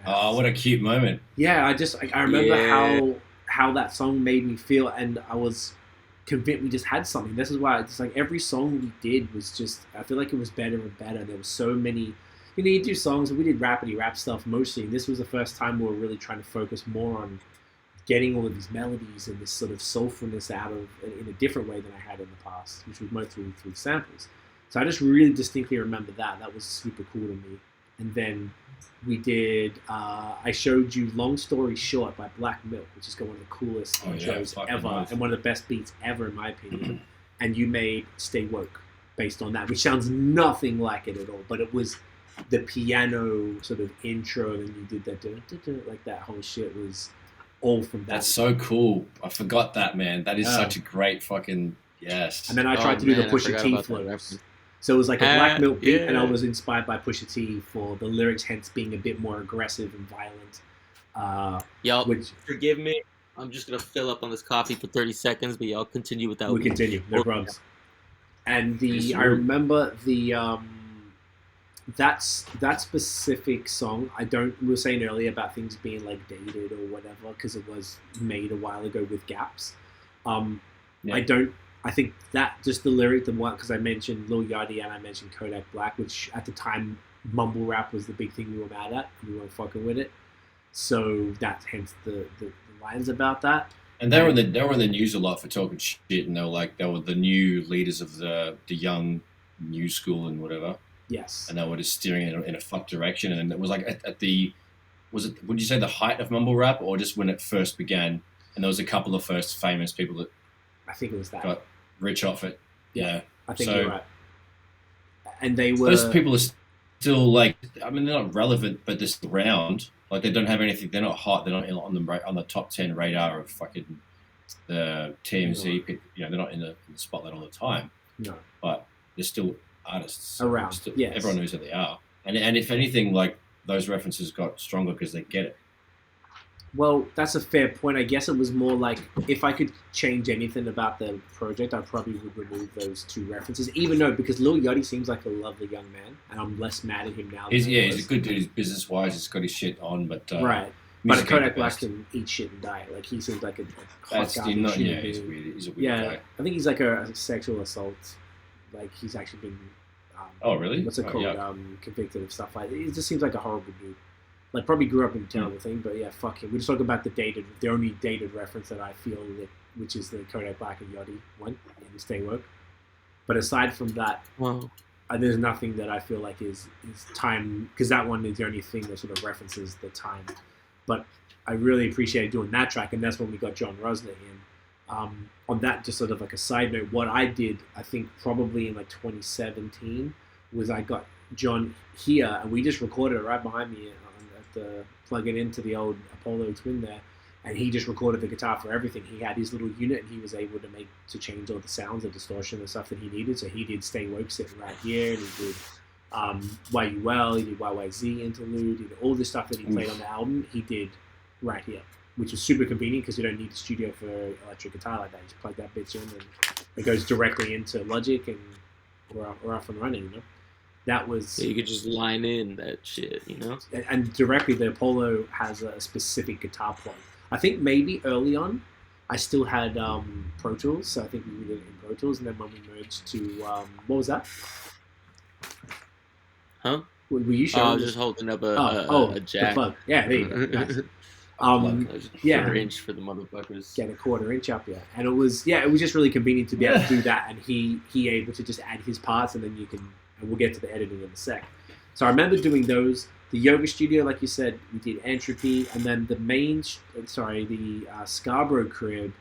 Oh, what a cute moment. Yeah, I remember how that song made me feel, and I was convinced we just had something. This is why it's like every song we did was just, I feel like it was better and better. There were so many, you do songs, and we did rapidy rap stuff mostly, and this was the first time we were really trying to focus more on getting all of these melodies and this sort of soulfulness out of in a different way than I had in the past, which was mostly through samples. So I just really distinctly remember that was super cool to me. And then we did I showed you Long Story Short by Black Milk, which is one of the coolest intros ever, and one of the best beats ever in my opinion. And you made Stay Woke based on that, which sounds nothing like it at all, but it was the piano sort of intro, and you did that like that whole shit was all from that. That's so cool. I forgot that, man. That is such a great fucking yes. And then I tried to do the Pusha T flows. So it was like a Black Milk beat, and I was inspired by Pusha T for the lyrics, hence being a bit more aggressive and violent. Y'all, forgive me. I'm just gonna fill up on this coffee for 30 seconds, but y'all continue without. We continue, no problems. And I remember that specific song. We were saying earlier about things being like dated or whatever, because it was made a while ago with gaps. I think that just the lyric, the one, because I mentioned Lil Yachty and I mentioned Kodak Black, which at the time mumble rap was the big thing we were mad at, and we weren't fucking with it. So that's hence the lines about that. And they were in the news a lot for talking shit, and they were the new leaders of the young new school and whatever. Yes. And they were just steering in a fucked direction, and it was like would you say the height of mumble rap, or just when it first began? And there was a couple of first famous people that I think it was that got rich off it. Yeah. I think you're right. And they were... Those people are still, like, I mean, they're not relevant, but they're still around. Like, they don't have anything. They're not hot. They're not on the top 10 radar of fucking the TMZ. No. You know, they're not in the spotlight all the time. No. But they're still artists. Around, yes. Everyone knows who they are. And if anything, like, those references got stronger because they get it. Well, that's a fair point. I guess it was more like, if I could change anything about the project, I probably would remove those two references. Even though, because Lil Yachty seems like a lovely young man, and I'm less mad at him now. He's a good dude. He's business-wise. He's got his shit on, but... Right. But Kodak Black can eat shit and die. Like he seems like a hot guy. Yeah, he's weird. He's a weird guy. I think he's like a sexual assault. Like he's actually been. Oh really? What's it called? Convicted of stuff like that. It just seems like a horrible dude. Like probably grew up in a terrible thing, but yeah, fuck him. We just talk about the only dated reference that I feel that, which is the Kodak Black and Yachty one in Stay Woke. But aside from that, there's nothing that I feel like is time, because that one is the only thing that sort of references the time. But I really appreciated doing that track, and that's when we got John Rosner in. On that, just sort of like a side note, what I did, I think probably in like 2017, was I got John here, and we just recorded it right behind me at the plug it into the old Apollo Twin there, and he just recorded the guitar for everything. He had his little unit, and he was able to change all the sounds, the distortion, and stuff that he needed. So he did Stay Woke sitting right here, and he did Why You Well, he did YYZ interlude, he did all the stuff that he played on the album, he did right here, which was super convenient because you don't need a studio for electric guitar like that. You just plug that bitch in, and it goes directly into Logic, and we're off and running, you know? That was... Yeah, you could just line in that shit, you know? And directly, the Apollo has a specific guitar plug. I think maybe early on, I still had Pro Tools, so I think we did it in Pro Tools, and then when we merged to... what was that? Huh? Were you showing I was just holding up a jack. The plug. Yeah, there you go. Nice. Quarter inch for the motherfuckers. Get a quarter inch up, yeah. And it was just really convenient to be able to do that, and he able to just add his parts, and then you can, and we'll get to the editing in a sec. So I remember doing those. The Yoga Studio, like you said, we did Entropy, and then the Scarborough Crib,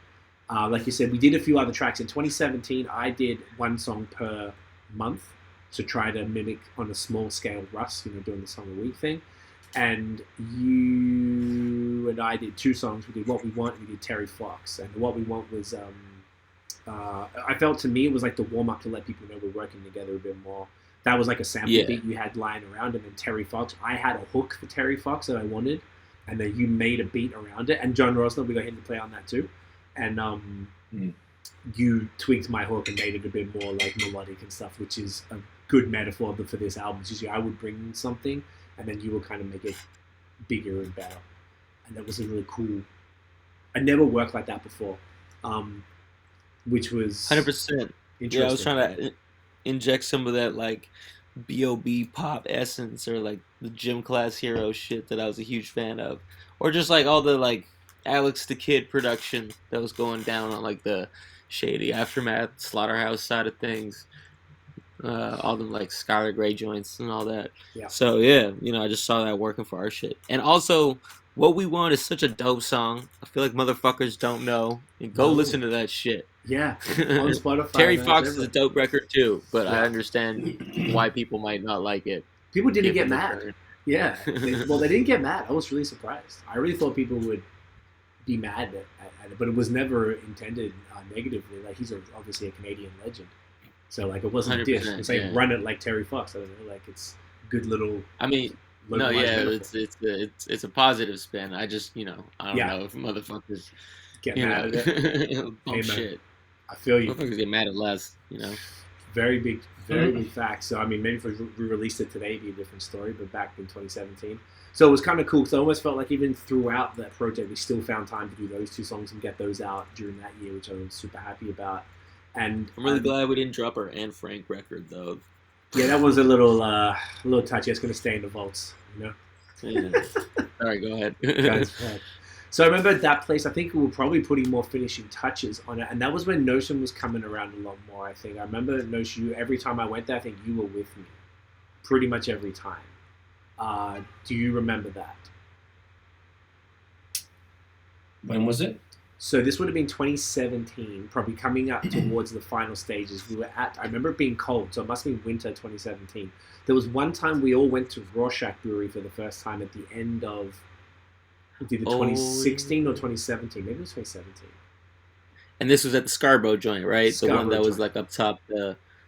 like you said, we did a few other tracks. In 2017, I did one song per month to try to mimic on a small scale Russ, doing the song a week thing. And you and I did two songs. We did What We Want, and we did Terry Fox. And What We Want was, I felt to me it was like the warm up to let people know we're working together a bit more. That was like a sample beat you had lying around, and then Terry Fox. I had a hook for Terry Fox that I wanted, and then you made a beat around it. And John Rosner, we got him to play on that too. And you tweaked my hook and made it a bit more like melodic and stuff, which is a good metaphor for this album. It's usually I would bring something, and then you will kind of make it bigger and better. And that was a really cool... I never worked like that before, which was... 100%. Yeah, I was trying to inject some of that, like, B.O.B. pop essence, or, like, the gym class hero shit that I was a huge fan of. Or just, like, all the, like, Alex the Kid production that was going down on, like, the Shady Aftermath, Slaughterhouse side of things. All them like Skylar Grey joints and all that. Yeah. So yeah, I just saw that working for our shit. And also, What We Want is such a dope song. I feel like motherfuckers don't know. And go listen to that shit. Yeah. On Spotify. Terry Fox is a dope record too, but I understand why people might not like it. People didn't get mad. Yeah. They didn't get mad. I was really surprised. I really thought people would be mad at it, but it was never intended negatively. Like, he's obviously a Canadian legend. So, like, it wasn't a dish. It's like, run it like Terry Fox. I don't know, like, it's good little... I mean, it's a positive spin. I just, I don't know if motherfuckers get mad at it. Shit. I feel you. Motherfuckers get mad at less, Very big fact. So, I mean, maybe if we released it today, it'd be a different story, but back in 2017. So it was kind of cool, because I almost felt like even throughout that project, we still found time to do those two songs and get those out during that year, which I was super happy about. And I'm really glad we didn't drop our Anne Frank record, though. Yeah, that was a little touchy. It's going to stay in the vaults, Yeah. All right, go ahead. So I remember at that place, I think we were probably putting more finishing touches on it, and that was when Notion was coming around a lot more, I think. I remember Notion, every time I went there, I think you were with me. Pretty much every time. Do you remember that? When was it? So this would have been 2017, probably coming up towards the final stages. I remember it being cold, so it must have been winter 2017. There was one time we all went to Rorschach Brewery for the first time at the end of either 2016 or 2017. Maybe it was 2017. And this was at the Scarborough joint, right? The one that was like up top,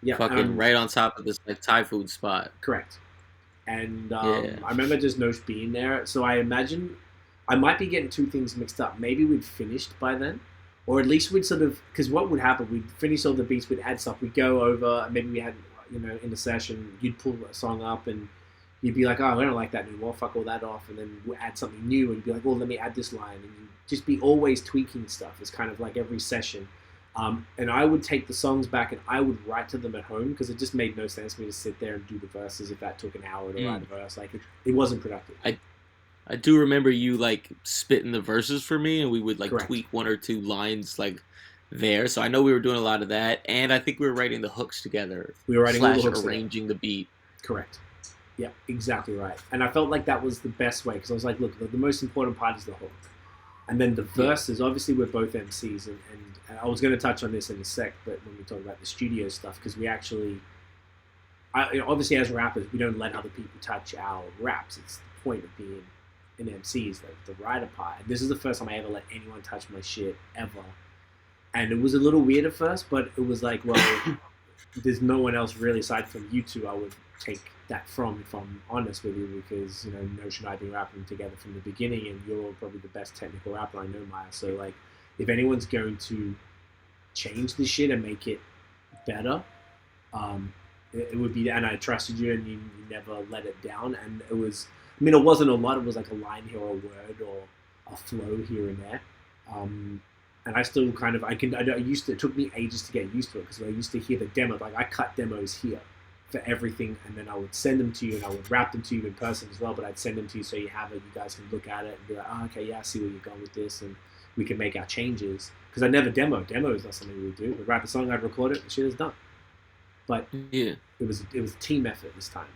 fucking right on top of this like Thai food spot. Correct. And I remember just Nosh being there. So I imagine... I might be getting two things mixed up. Maybe we'd finished by then, or at least we'd sort of, because what would happen, we'd finish all the beats, we'd add stuff, we'd go over, maybe we had, in the session, you'd pull a song up and you'd be like, oh, I don't like that anymore, fuck all that off, and then we'll add something new, and you'd be like, well, let me add this line, and you just be always tweaking stuff. It's kind of like every session. And I would take the songs back and I would write to them at home because it just made no sense for me to sit there and do the verses if that took an hour to write a verse. Like, it wasn't productive. I do remember you, like, spitting the verses for me, and we would, like, Correct. tweak one or two lines, like, there. So I know we were doing a lot of that, and I think we were writing the hooks together. We were writing all the hooks arranging together. The beat. Correct. Yeah, exactly right. And I felt like that was the best way because I was like, look, the most important part is the hook. And then the verses, obviously we're both MCs, and I was going to touch on this in a sec, but when we talk about the studio stuff, because we actually, obviously as rappers, we don't let other people touch our raps. It's the point of being an MC is like the writer part. And this is the first time I ever let anyone touch my shit, ever. And it was a little weird at first, but it was like, well, there's no one else really aside from you two I would take that from, if I'm honest with you, because, Notion and I have been rapping together from the beginning, and you're probably the best technical rapper I know, Myer. So, like, if anyone's going to change this shit and make it better, it would be, and I trusted you, and you never let it down. And it was, it wasn't a lot. It was like a line here, or a word, or a flow here and there. And I still kind of, it took me ages to get used to it, because I used to hear the demo, like I cut demos here for everything, and then I would send them to you, and I would rap them to you in person as well, but I'd send them to you so you have it, you guys can look at it and be like, oh, okay, yeah, I see where you're going with this, and we can make our changes. Because I never demo is not something we would do. We'd write the song, I'd record it, the shit is done. But it was a team effort this time.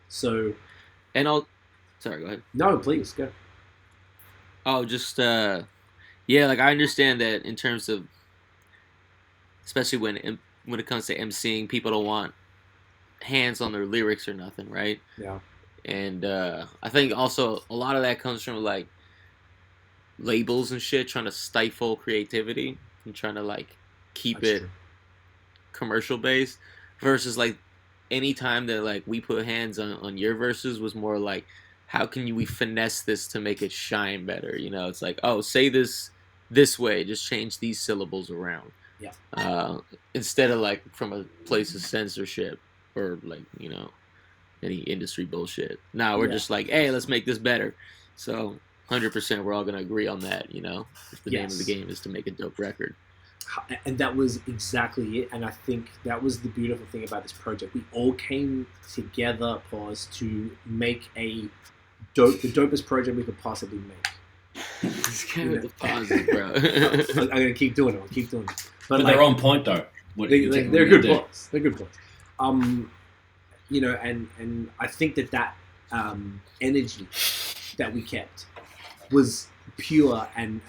So, and sorry, go ahead. No, please, go. Oh, just, like I understand that in terms of, especially when it comes to MCing, people don't want hands on their lyrics or nothing, right? Yeah. And I think also a lot of that comes from like labels and shit trying to stifle creativity and trying to like keep it commercial based, versus like any time that like we put hands on your verses was more like, how can we finesse this to make it shine better? It's like, oh, say this way, just change these syllables around. Yeah. Instead of like from a place of censorship or like, any industry bullshit. Now we're just like, hey, let's make this better. So 100% we're all going to agree on that, if the name of the game is to make a dope record. And that was exactly it. And I think that was the beautiful thing about this project. We all came together, to make the dopest project we could possibly make. Just kind of the pauses, bro. I'm going to keep doing it. But they're on point, though. They're good points. They're good points. And I think that energy that we kept was pure and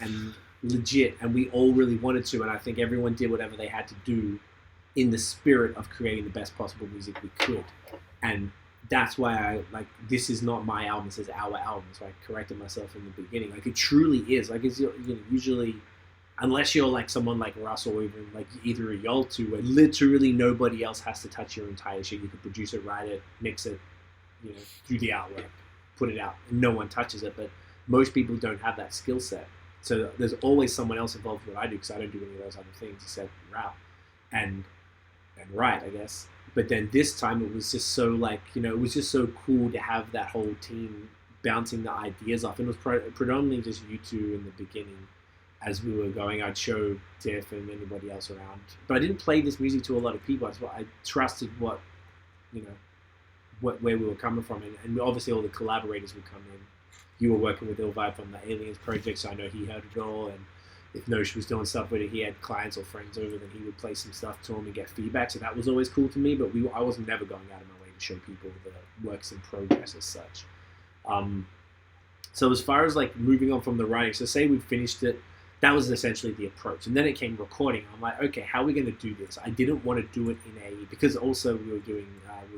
legit, and we all really wanted to, and I think everyone did whatever they had to do in the spirit of creating the best possible music we could. And that's why this is not my album, this is our album. So I corrected myself in the beginning. Like, it truly is. Like, it's, usually, unless you're like someone like Russ, or even like either of y'all two, where literally nobody else has to touch your entire shit. You can produce it, write it, mix it, do the artwork, put it out, and no one touches it. But most people don't have that skill set. So there's always someone else involved in what I do, because I don't do any of those other things except rap and write, I guess. But then this time it was just so it was just so cool to have that whole team bouncing the ideas off. And it was predominantly just you two in the beginning. As we were going, I'd show Tiff and anybody else around. But I didn't play this music to a lot of people. I trusted where we were coming from. And obviously all the collaborators would come in. You were working with Il Vibe from the Aliens project, so I know he heard it all. And if Nosh was doing stuff with it, he had clients or friends over, then he would play some stuff to him and get feedback. So that was always cool to me. But I was never going out of my way to show people the works in progress as such. So as far as moving on from the writing, so say we'd finished it, that was essentially the approach. And then it came recording. I'm like, okay, how are we going to do this? I didn't want to do it because also we were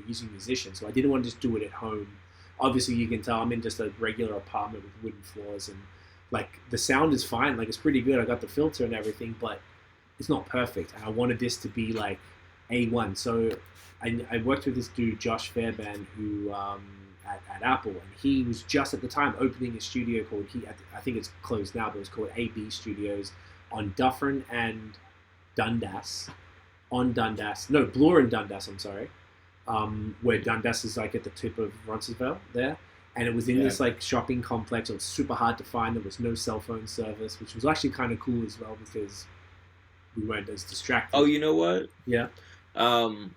using musicians, so I didn't want to just do it at home. Obviously, you can tell I'm in just a regular apartment with wooden floors, and the sound is fine. It's pretty good. I got the filter and everything, but it's not perfect. And I wanted this to be A1. So I worked with this dude, Josh Fairbairn, who at Apple, and he was just at the time opening a studio called I think it's closed now, but it was called AB Studios on Dufferin and Dundas. Bloor and Dundas, I'm sorry. where Dundas is like at the tip of Roncesvalles there. And it was in this like shopping complex. It was super hard to find. There was no cell phone service, which was actually kind of cool as well because we weren't as distracted. Oh, you know what? Yeah.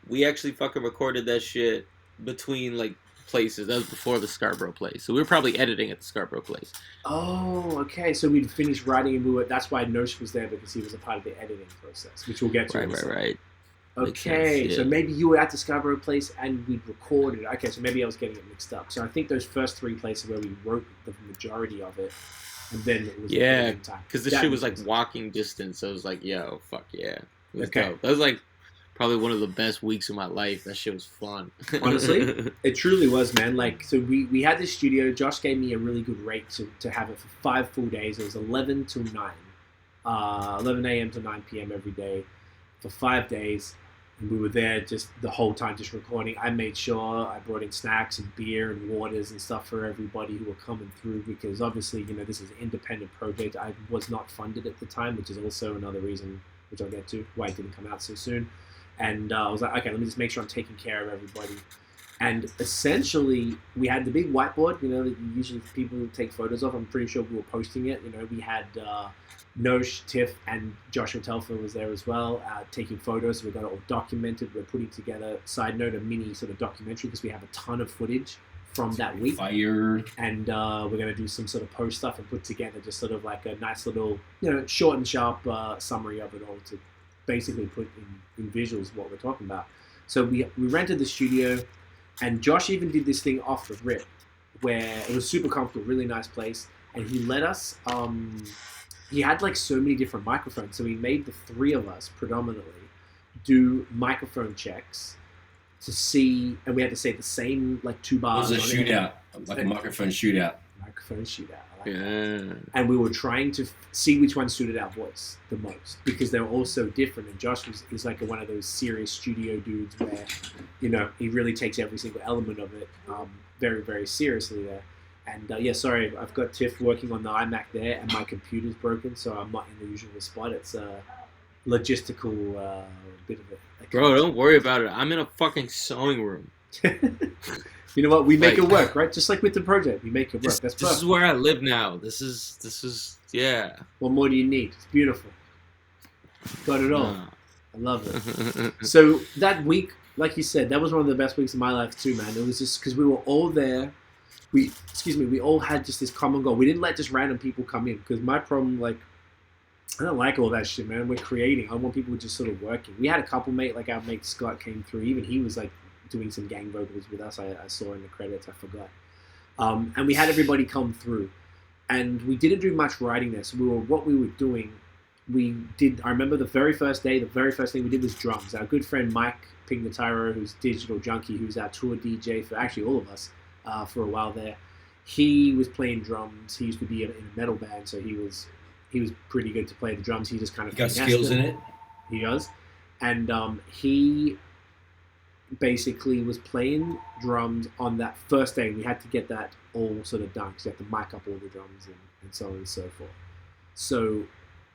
We actually fucking recorded that shit between like places. That was before the Scarborough place. So we were probably editing at the Scarborough place. Oh, okay. So we'd finished writing and that's why Nosh was there because he was a part of the editing process, which we'll get to. Right. Okay, sense, yeah. So maybe you were at the Scarborough place and we recorded. Okay, so maybe I was getting it mixed up. So I think those first 3 places where we wrote the majority of it, and then it was because the shit was like walking distance. So I was like, yo, fuck yeah, it was dope. That was like probably one of the best weeks of my life. That shit was fun. Honestly, it truly was, man. Like, so we had this studio. Josh gave me a really good rate to have it for 5 full days. It was 11 till 9, 11 a.m. to 9 p.m. every day for 5 days. And we were there just the whole time, just recording. I made sure I brought in snacks and beer and waters and stuff for everybody who were coming through because obviously, this is an independent project. I was not funded at the time, which is also another reason, which I'll get to, why it didn't come out so soon. And I was like, okay, let me just make sure I'm taking care of everybody. And essentially, we had the big whiteboard, that usually people take photos of. I'm pretty sure we were posting it. We had Nosh, Tiff, and Joshua Telfer was there as well, taking photos. We got it all documented. We're putting together, side note, a mini sort of documentary because we have a ton of footage from that week. Fire. And we're going to do some sort of post stuff and put together just sort of like a nice little, short and sharp summary of it all to basically put in visuals what we're talking about. So we rented the studio, and Josh even did this thing off the rip where it was super comfortable, really nice place, and he let us... he had like so many different microphones, so he made the 3 of us predominantly do microphone checks to see, and we had to say the same like 2 bars. It was a shootout, like a microphone shootout. Microphone shootout. I like that. And we were trying to see which one suited our voice the most because they were all so different. And Josh is like one of those serious studio dudes where, he really takes every single element of it very, very seriously there. And sorry, I've got Tiff working on the iMac there, and my computer's broken, so I'm not in the usual spot. It's a logistical bit of it. Bro, don't worry about it. I'm in a fucking sewing room. You know what? We make it work, right? Just like with the project, we make it work. That's perfect. This is where I live now. This is yeah. What more do you need? It's beautiful. Got it all. I love it. So that week, like you said, that was one of the best weeks of my life too, man. It was just because we were all there. We all had just this common goal. We didn't let just random people come in because my problem, like, I don't like all that shit, man. We're creating. I want people just sort of working. We had a couple, mate, like our mate Scott came through. Even he was like doing some gang vocals with us. I saw in the credits. I forgot. And we had everybody come through, and we didn't do much writing there. So what we were doing, I remember the very first thing we did was drums. Our good friend Mike Pignataro, who's Digital Junkie, who's our tour DJ for actually all of us. For a while there, he was playing drums. He used to be in a metal band, so he was pretty good to play the drums. He just kind of got skills in it. He does, and he basically was playing drums on that first day. We had to get that all sort of done because you have to mic up all the drums and so on and so forth. So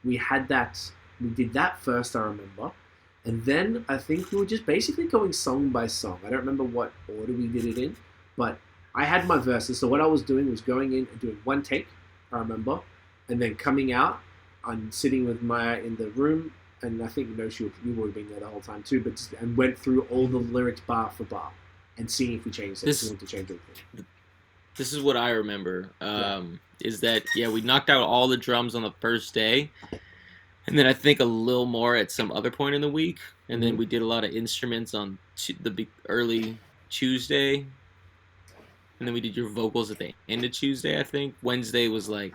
we had that. We did that first, I remember, and then I think we were just basically going song by song. I don't remember what order we did it in, but I had my verses, so what I was doing was going in and doing one take, I remember, and then coming out and sitting with Myer in the room, and I think you would have been there the whole time too, and went through all the lyrics bar for bar and seeing if we changed it, if we want to change anything. This is what I remember, is that, we knocked out all the drums on the first day, and then I think a little more at some other point in the week, and then we did a lot of instruments on the early Tuesday. And then we did your vocals at the end of Tuesday, I think. Wednesday was like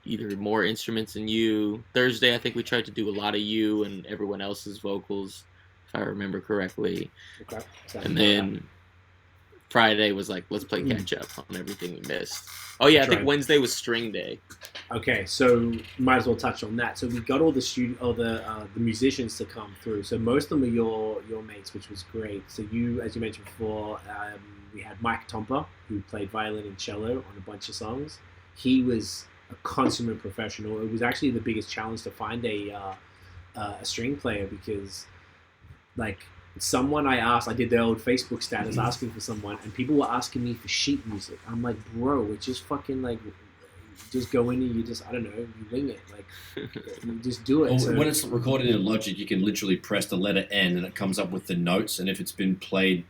either more instruments than you. Thursday, I think we tried to do a lot of you and everyone else's vocals, if I remember correctly. Okay. And then Friday was like, let's play catch up on everything we missed. Oh yeah, I think Wednesday was string day. Okay, so might as well touch on that. So we got all the musicians to come through. So most of them are your mates, which was great. So you, as you mentioned before, we had Mike Tomper, who played violin and cello on a bunch of songs. He was a consummate professional. It was actually the biggest challenge to find a string player because, like, someone I did the old Facebook status asking for someone, and people were asking me for sheet music. I'm like, bro, it's just fucking like, just go in and you just, I don't know, you wing it. Like, you just do it. Well, so, when it's recorded in Logic, you can literally press the letter N and it comes up with the notes. And if it's been played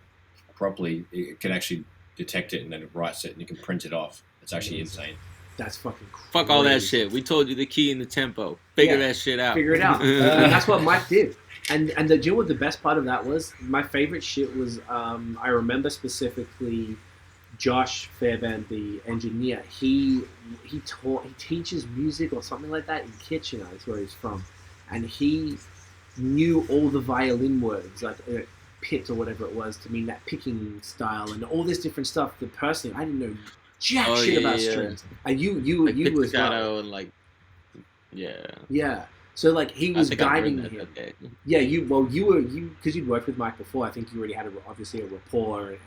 properly, it can actually detect it and then it writes it and you can print it off. It's actually insane. That's fucking crazy. Fuck all that shit. We told you the key and the tempo. Figure that shit out. Figure it out. And that's what Mike did. And do you know what the best part of that was? My favorite shit was, I remember specifically Josh Fairbairn, the engineer. He teaches music or something like that in Kitchener. That's where he's from. And he knew all the violin words, like pit or whatever it was, to mean that picking style and all this different stuff. That personally, I didn't know jack shit about strings. And you like as well. And like, yeah. So like he was guiding him. Yeah, you were because you'd worked with Mike before. I think you already had obviously a rapport, and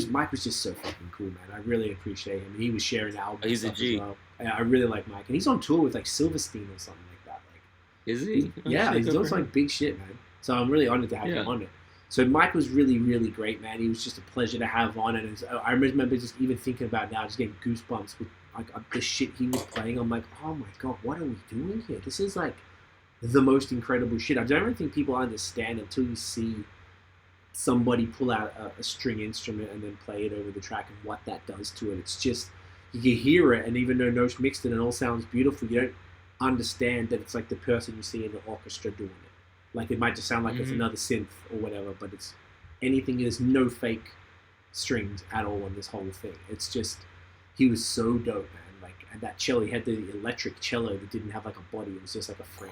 Mike was just so fucking cool, man. I really appreciate him. He was sharing albums. He's a G. As well. Yeah, I really like Mike, and he's on tour with like Silverstein or something like that. Like, is he? He's doing some like big shit, man. So I'm really honored to have him on it. So Mike was really, really great, man. He was just a pleasure to have on, and I remember just even thinking about it now, just getting goosebumps with like the shit he was playing. I'm like, oh my god, what are we doing here? This is like the most incredible shit. I don't really think people understand until you see somebody pull out a string instrument and then play it over the track and what that does to it. It's just, you can hear it, and even though Nosh mixed it and it all sounds beautiful, you don't understand that it's like the person you see in the orchestra doing it. Like, it might just sound like it's another synth or whatever, but it's anything. There's no fake strings at all on this whole thing. It's just, he was so dope, man. Like, and that cello, he had the electric cello that didn't have like a body. It was just like a frame.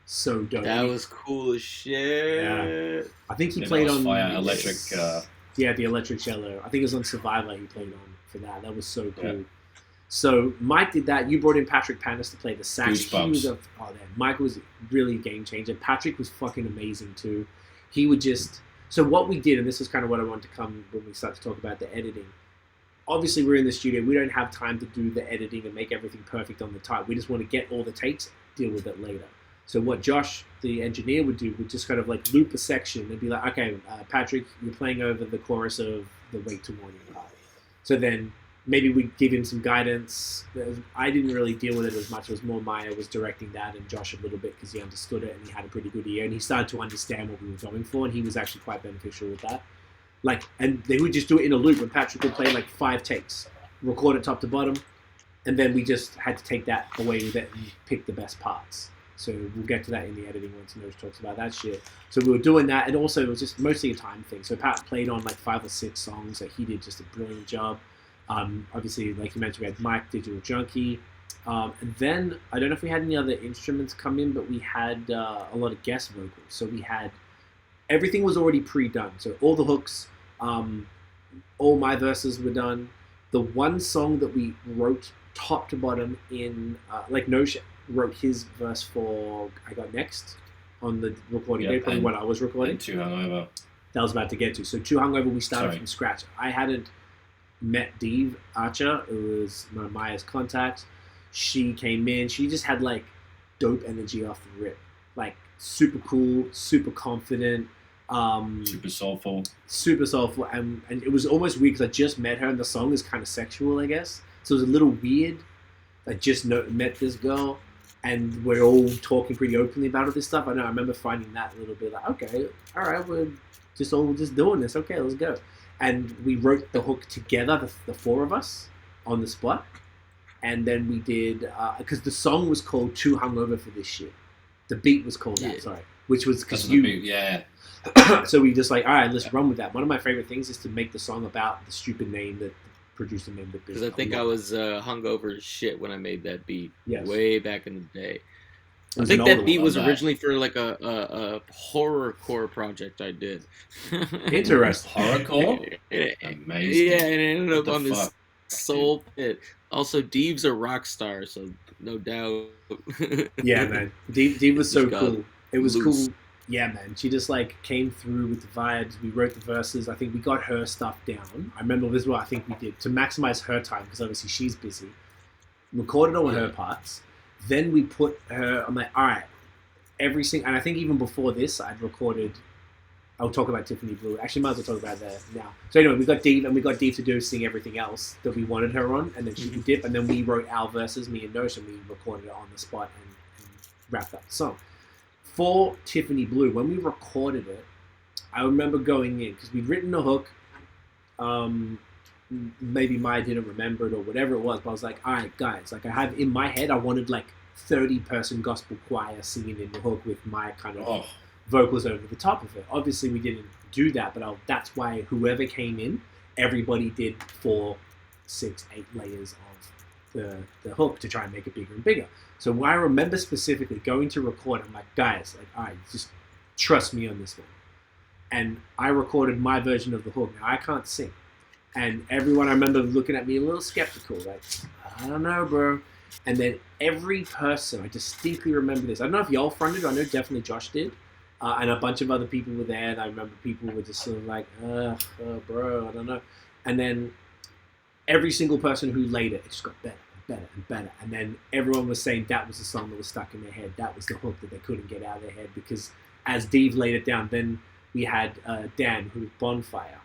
So dope. That was cool as shit. Yeah. I think he played on electric. Yeah, the electric cello. I think it was on Survivor he played on for that. That was so cool. Yeah. So Mike did that. You brought in Patrick Panis to play the sax. Mike was really a game changer. Patrick was fucking amazing too. He would just, so what we did, and this is kind of what I wanted to come when we start to talk about the editing. Obviously, we're in the studio. We don't have time to do the editing and make everything perfect on the type. We just want to get all the takes, deal with it later. So what Josh, the engineer, would do would just kind of like loop a section and be like, okay, Patrick, you're playing over the chorus of the Wait to Warning part. So then maybe we give him some guidance. I didn't really deal with it as much. It was more Myer was directing that, and Josh a little bit because he understood it and he had a pretty good ear and he started to understand what we were going for, and he was actually quite beneficial with that. Like, and they would just do it in a loop, and Patrick would play like 5 takes, record it top to bottom, and then we just had to take that away with it and pick the best parts. So we'll get to that in the editing once Noj talks about that shit. So we were doing that, and also it was just mostly a time thing. So Pat played on like 5 or 6 songs that he did just a brilliant job. Obviously, like you mentioned, we had Mike, Digital Junkie. And then, I don't know if we had any other instruments come in, but we had a lot of guest vocals. So we had, everything was already pre-done. So all the hooks, all my verses were done. The one song that we wrote top to bottom in, like Nosh wrote his verse for I Got Next on the recording day, probably when I was recording. Too Hungover. That I was about to get to. So Too Hungover, we started from scratch. I hadn't met Deve Archer, who was one of Myer's contacts. She came in. She just had like dope energy off the rip. Like super cool, super confident. Super soulful. Super soulful. And it was almost weird because I just met her and the song is kind of sexual, I guess. So it was a little weird. I just met this girl and we're all talking pretty openly about all this stuff. I know I remember finding that a little bit like, okay, all right, we're just all just doing this. Okay, let's go. And we wrote the hook together, the 4 of us, on the spot. And then we did, because the song was called Too Hungover for This Shit. The beat was called that, sorry. Which was because you... Beat, yeah. So we just like, all right, let's run with that. One of my favorite things is to make the song about the stupid name that the producer named it. Because I think I was hungover as shit when I made that beat. Yes. Way back in the day. I think that beat was originally for like a horrorcore project I did. Interesting. Horrorcore? Amazing. Yeah, and it ended up on this soul pit. Also, Deve's a rock star, so no doubt. Yeah, man. Deve was so cool. It was cool. Yeah, man. She just like came through with the vibes. We wrote the verses. I think we got her stuff down. I remember this is what I think we did to maximize her time because obviously she's busy. Recorded all her parts. Then we put her, I'm like, all right, every single, and I think even before this, I'd recorded. I'll talk about Tiffany Blue. Actually, might as well talk about that now. So anyway, we got Dee to do sing everything else that we wanted her on, and then she could dip, and then we wrote our verses, me and Nosh, and we recorded it on the spot and wrapped up the song. For Tiffany Blue, when we recorded it, I remember going in, because we'd written a hook, maybe Maya didn't remember it or whatever it was, but I was like, all right, guys, like I have in my head, I wanted like 30-person gospel choir singing in the hook with my kind of vocals over the top of it. Obviously, we didn't do that, but that's why whoever came in, everybody did 4, 6, 8 layers of the hook to try and make it bigger and bigger. So I remember specifically going to record, I'm like, guys, like, all right, just trust me on this one. And I recorded my version of the hook. Now, I can't sing. And everyone, I remember looking at me a little skeptical, like, I don't know, bro. And then every person, I distinctly remember this. I don't know if y'all fronted, I know definitely Josh did. And a bunch of other people were there, and I remember people were just sort of like, bro, I don't know. And then every single person who laid it, it just got better and better and better. And then everyone was saying that was the song that was stuck in their head. That was the hook that they couldn't get out of their head. Because as Dave laid it down, then we had Dan, who's Bonfire.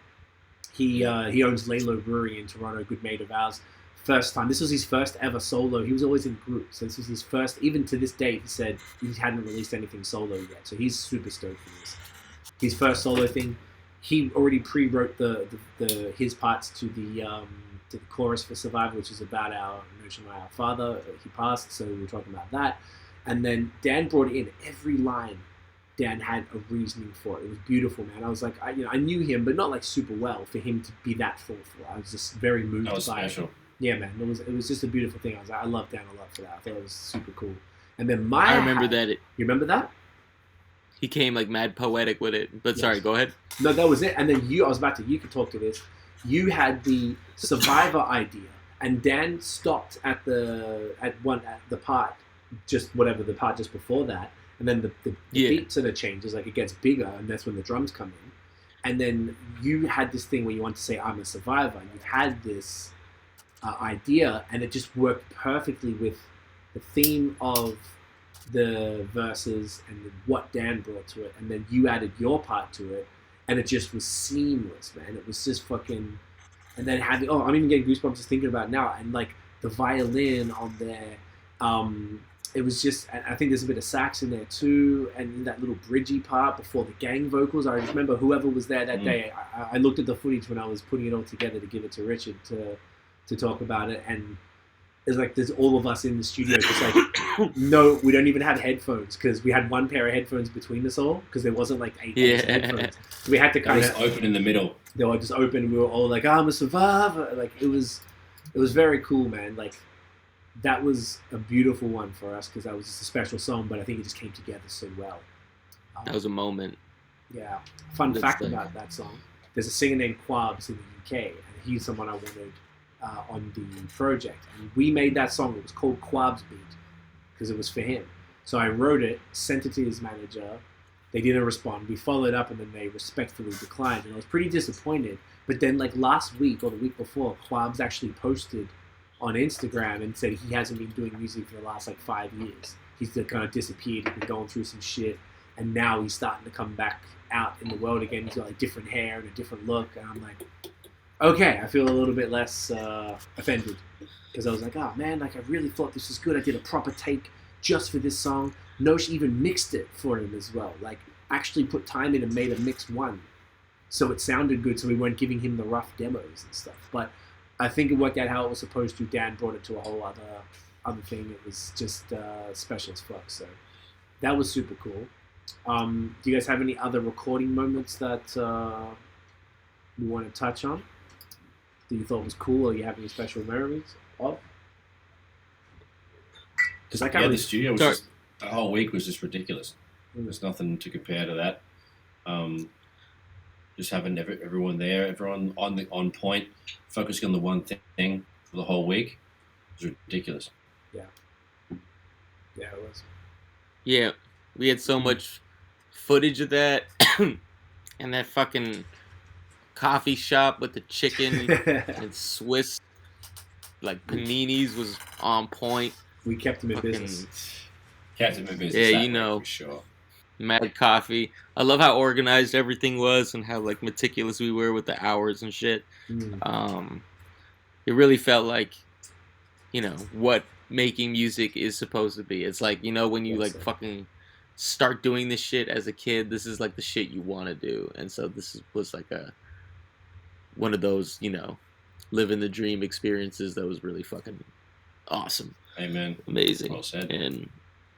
He owns Lalo Brewery in Toronto, good mate of ours. First time. This was his first ever solo. He was always in groups. So this was his first, even to this day, he said he hadn't released anything solo yet. So he's super stoked for this. His first solo thing, he already pre-wrote his parts to the chorus for Survivor, which is about our father. He passed, so we were talking about that. And then Dan brought in every line. Dan had a reasoning for it. It was beautiful, man. I was like, I knew him, but not like super well for him to be that thoughtful. I was just very moved by special. it. Yeah, man, it was just a beautiful thing. I was like, I love Dan a lot for that. I thought it was super cool. And then Myer, I remember that. You remember that? He came like mad poetic with it. But yes. Sorry, go ahead. No, that was it. And then you could talk to this. You had the Survivor idea, and Dan stopped at the part just before that, and then the beat sort of changes, like it gets bigger, and that's when the drums come in. And then you had this thing where you want to say, I'm a survivor, and you've had this idea, and it just worked perfectly with the theme of the verses and what Dan brought to it, and then you added your part to it, and it just was seamless, man. It was just fucking, and then having, I'm even getting goosebumps just thinking about it now, and like the violin on there, it was just, I think there's a bit of sax in there too, and in that little bridgy part before the gang vocals. I remember whoever was there that day, I looked at the footage when I was putting it all together to give it to Richard to talk about it, and it's like there's all of us in the studio just like, no, we don't even have headphones, because we had one pair of headphones between us all, because there wasn't like 8 pairs of headphones. So we had to kind of open in the middle. They were just open. We were all like, I'm a survivor. Like it was very cool, man. Like that was a beautiful one for us, because that was just a special song, but I think it just came together so well. That was a moment. Yeah. Fun fact about that song: there's a singer named Quabs in the UK, and he's someone I wanted on the project, and we made that song. It was called Quab's Beat because it was for him. So I wrote it, sent it to his manager. They didn't respond. We followed up, and then they respectfully declined, and I was pretty disappointed. But then, like last week or the week before, Quabs actually posted on Instagram and said he hasn't been doing music for the last like 5 years. He's kind of disappeared. He's been going through some shit, and now he's starting to come back out in the world again. He's got like different hair and a different look, and I'm like, okay, I feel a little bit less offended, because I was like, oh man, like I really thought this was good. I did a proper take just for this song. Nosh even mixed it for him as well, like actually put time in and made a mixed one, so it sounded good, so we weren't giving him the rough demos and stuff. But I think it worked out how it was supposed to. Dan brought it to a whole other thing. It was just special as fuck, so that was super cool. Do you guys have any other recording moments that you want to touch on that you thought was cool, or you have any special memories of? Because I can't the studio was just, the whole week was just ridiculous. There's nothing to compare to that. Just having everyone there, everyone on point, focusing on the one thing for the whole week was ridiculous. Yeah, it was. Yeah, we had so much footage of that, and that fucking coffee shop with the chicken and Swiss like paninis was on point. We kept them in business. Captain Movies. Yeah, you know, for sure. Mad Coffee. I love how organized everything was and how like meticulous we were with the hours and shit. It really felt like, you know, what making music is supposed to be. It's like, you know, when you like fucking start doing this shit as a kid, this is like the shit you want to do. And so was like one of those, you know, living the dream experiences that was really fucking awesome. Amen. Amazing. Well said. And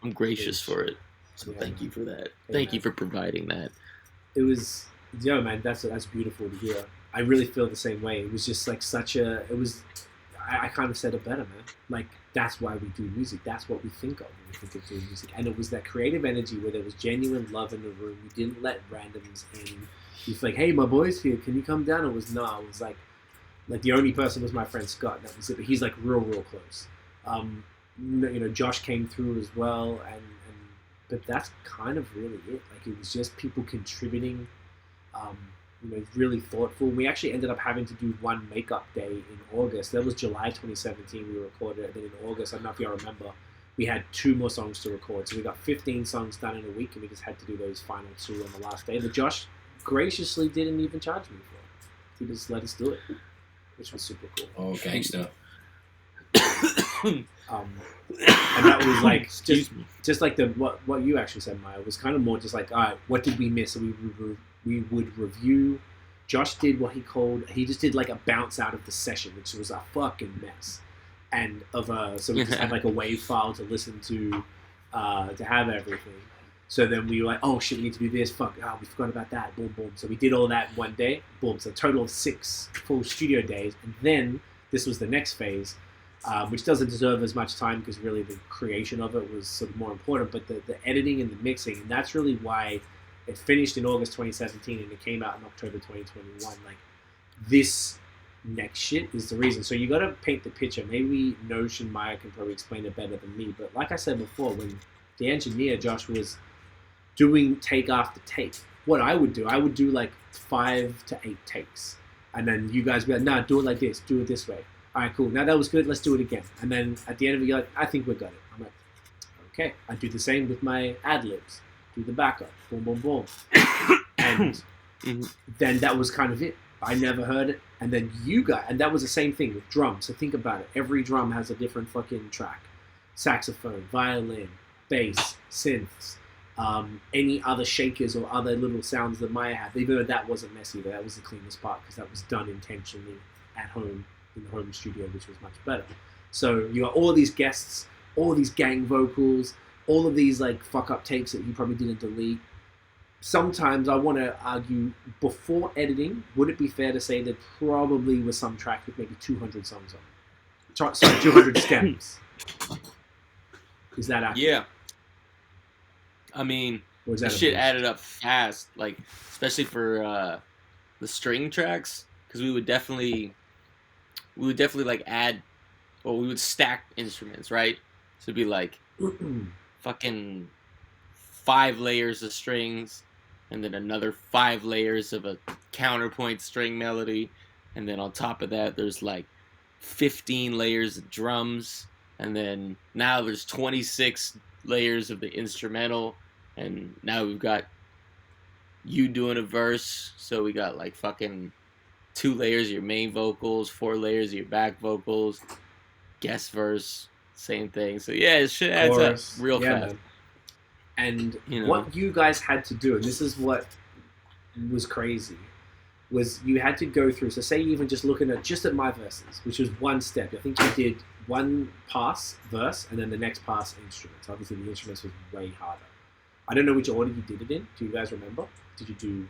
I'm gracious for it. So thank you for that. Thank you for providing that. It was, man, that's beautiful to hear. I really feel the same way. It was just like I kind of said it better, man. Like, that's why we do music. That's what we think of when we think of doing music. And it was that creative energy where there was genuine love in the room. We didn't let randoms in. He's like, hey, my boy's here. Can you come down? It was like the only person was my friend Scott. That was it. But he's like real close. You know, Josh came through as well. But that's kind of really it. Like, it was just people contributing. You know, really thoughtful. We actually ended up having to do one makeup day in August. That was July 2017 we recorded it. And then in August, I don't know if you all remember, we had 2 more songs to record. So we got 15 songs done in a week, and we just had to do those final 2 on the last day. But Josh graciously didn't even charge me for it. He just let us do it, which was super cool. Oh, gangster. And that was like just like what you actually said, Maya, was kind of more just like, all right, what did we miss? So we would review. Josh did what he just did like a bounce out of the session, which was a fucking mess. And so we just had like a wave file to listen to have everything. So then we were like, oh shit, we need to do this. Fuck, we forgot about that. Boom, boom. So we did all that one day. Boom. So a total of 6 full studio days. And then this was the next phase, which doesn't deserve as much time because really the creation of it was sort of more important. But the editing and the mixing, and that's really why it finished in August 2017 and it came out in October 2021. Like, this next shit is the reason. So you got to paint the picture. Maybe Notion Myer can probably explain it better than me. But like I said before, when the engineer, Josh, was doing take after take, what I would do like 5 to 8 takes. And then you guys would be like, nah, do it like this. Do it this way. All right, cool. Now that was good. Let's do it again. And then at the end of it, you're like, I think we got it. I'm like, okay. I do the same with my ad-libs. Do the backup. Boom, boom, boom. And then that was kind of it. I never heard it. And then and that was the same thing with drums. So think about it. Every drum has a different fucking track. Saxophone, violin, bass, synths, any other shakers or other little sounds that Maya had. Even though that wasn't messy, that was the cleanest part because that was done intentionally at home in the home studio, which was much better. So you got all these guests, all these gang vocals, all of these like fuck up takes that you probably didn't delete. Sometimes I want to argue, before editing, would it be fair to say there probably was some track with maybe 200 songs on it? Sorry, 200 stems. Is that accurate? Yeah. I mean, the shit added up fast, like, especially for the string tracks, because we would definitely like add, well, we would stack instruments, right? So it'd be like fucking 5 layers of strings, and then another 5 layers of a counterpoint string melody, and then on top of that there's like 15 layers of drums, and then now there's 26 layers of the instrumental, and now we've got you doing a verse, so we got like fucking 2 layers of your main vocals, 4 layers of your back vocals, guest verse, same thing. So yeah, it shit adds up real fast. Man. And what you guys had to do, and this is what was crazy, was you had to go through. So say even just looking at my verses, which was one step. I think you did one pass verse, and then the next pass instruments. Obviously, the instruments was way harder. I don't know which order you did it in. Do you guys remember? Did you do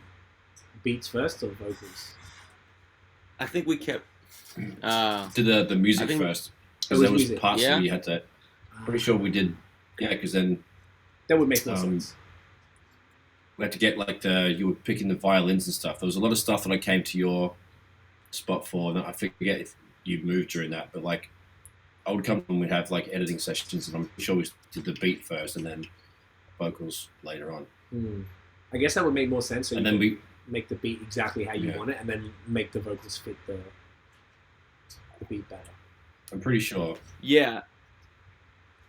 beats first or vocals? I think we kept did the music first, because there was parts that you had to. Pretty sure we did. Yeah, because then that would make more sense. We had to get like you were picking the violins and stuff. There was a lot of stuff that I came to your spot for, and I forget if you moved during that, but like I would come and we'd have like editing sessions, and I'm sure we did the beat first and then vocals later on. I guess that would make more sense. So and then we make the beat exactly how you want it, and then make the vocals fit the beat better. I'm pretty sure. Yeah.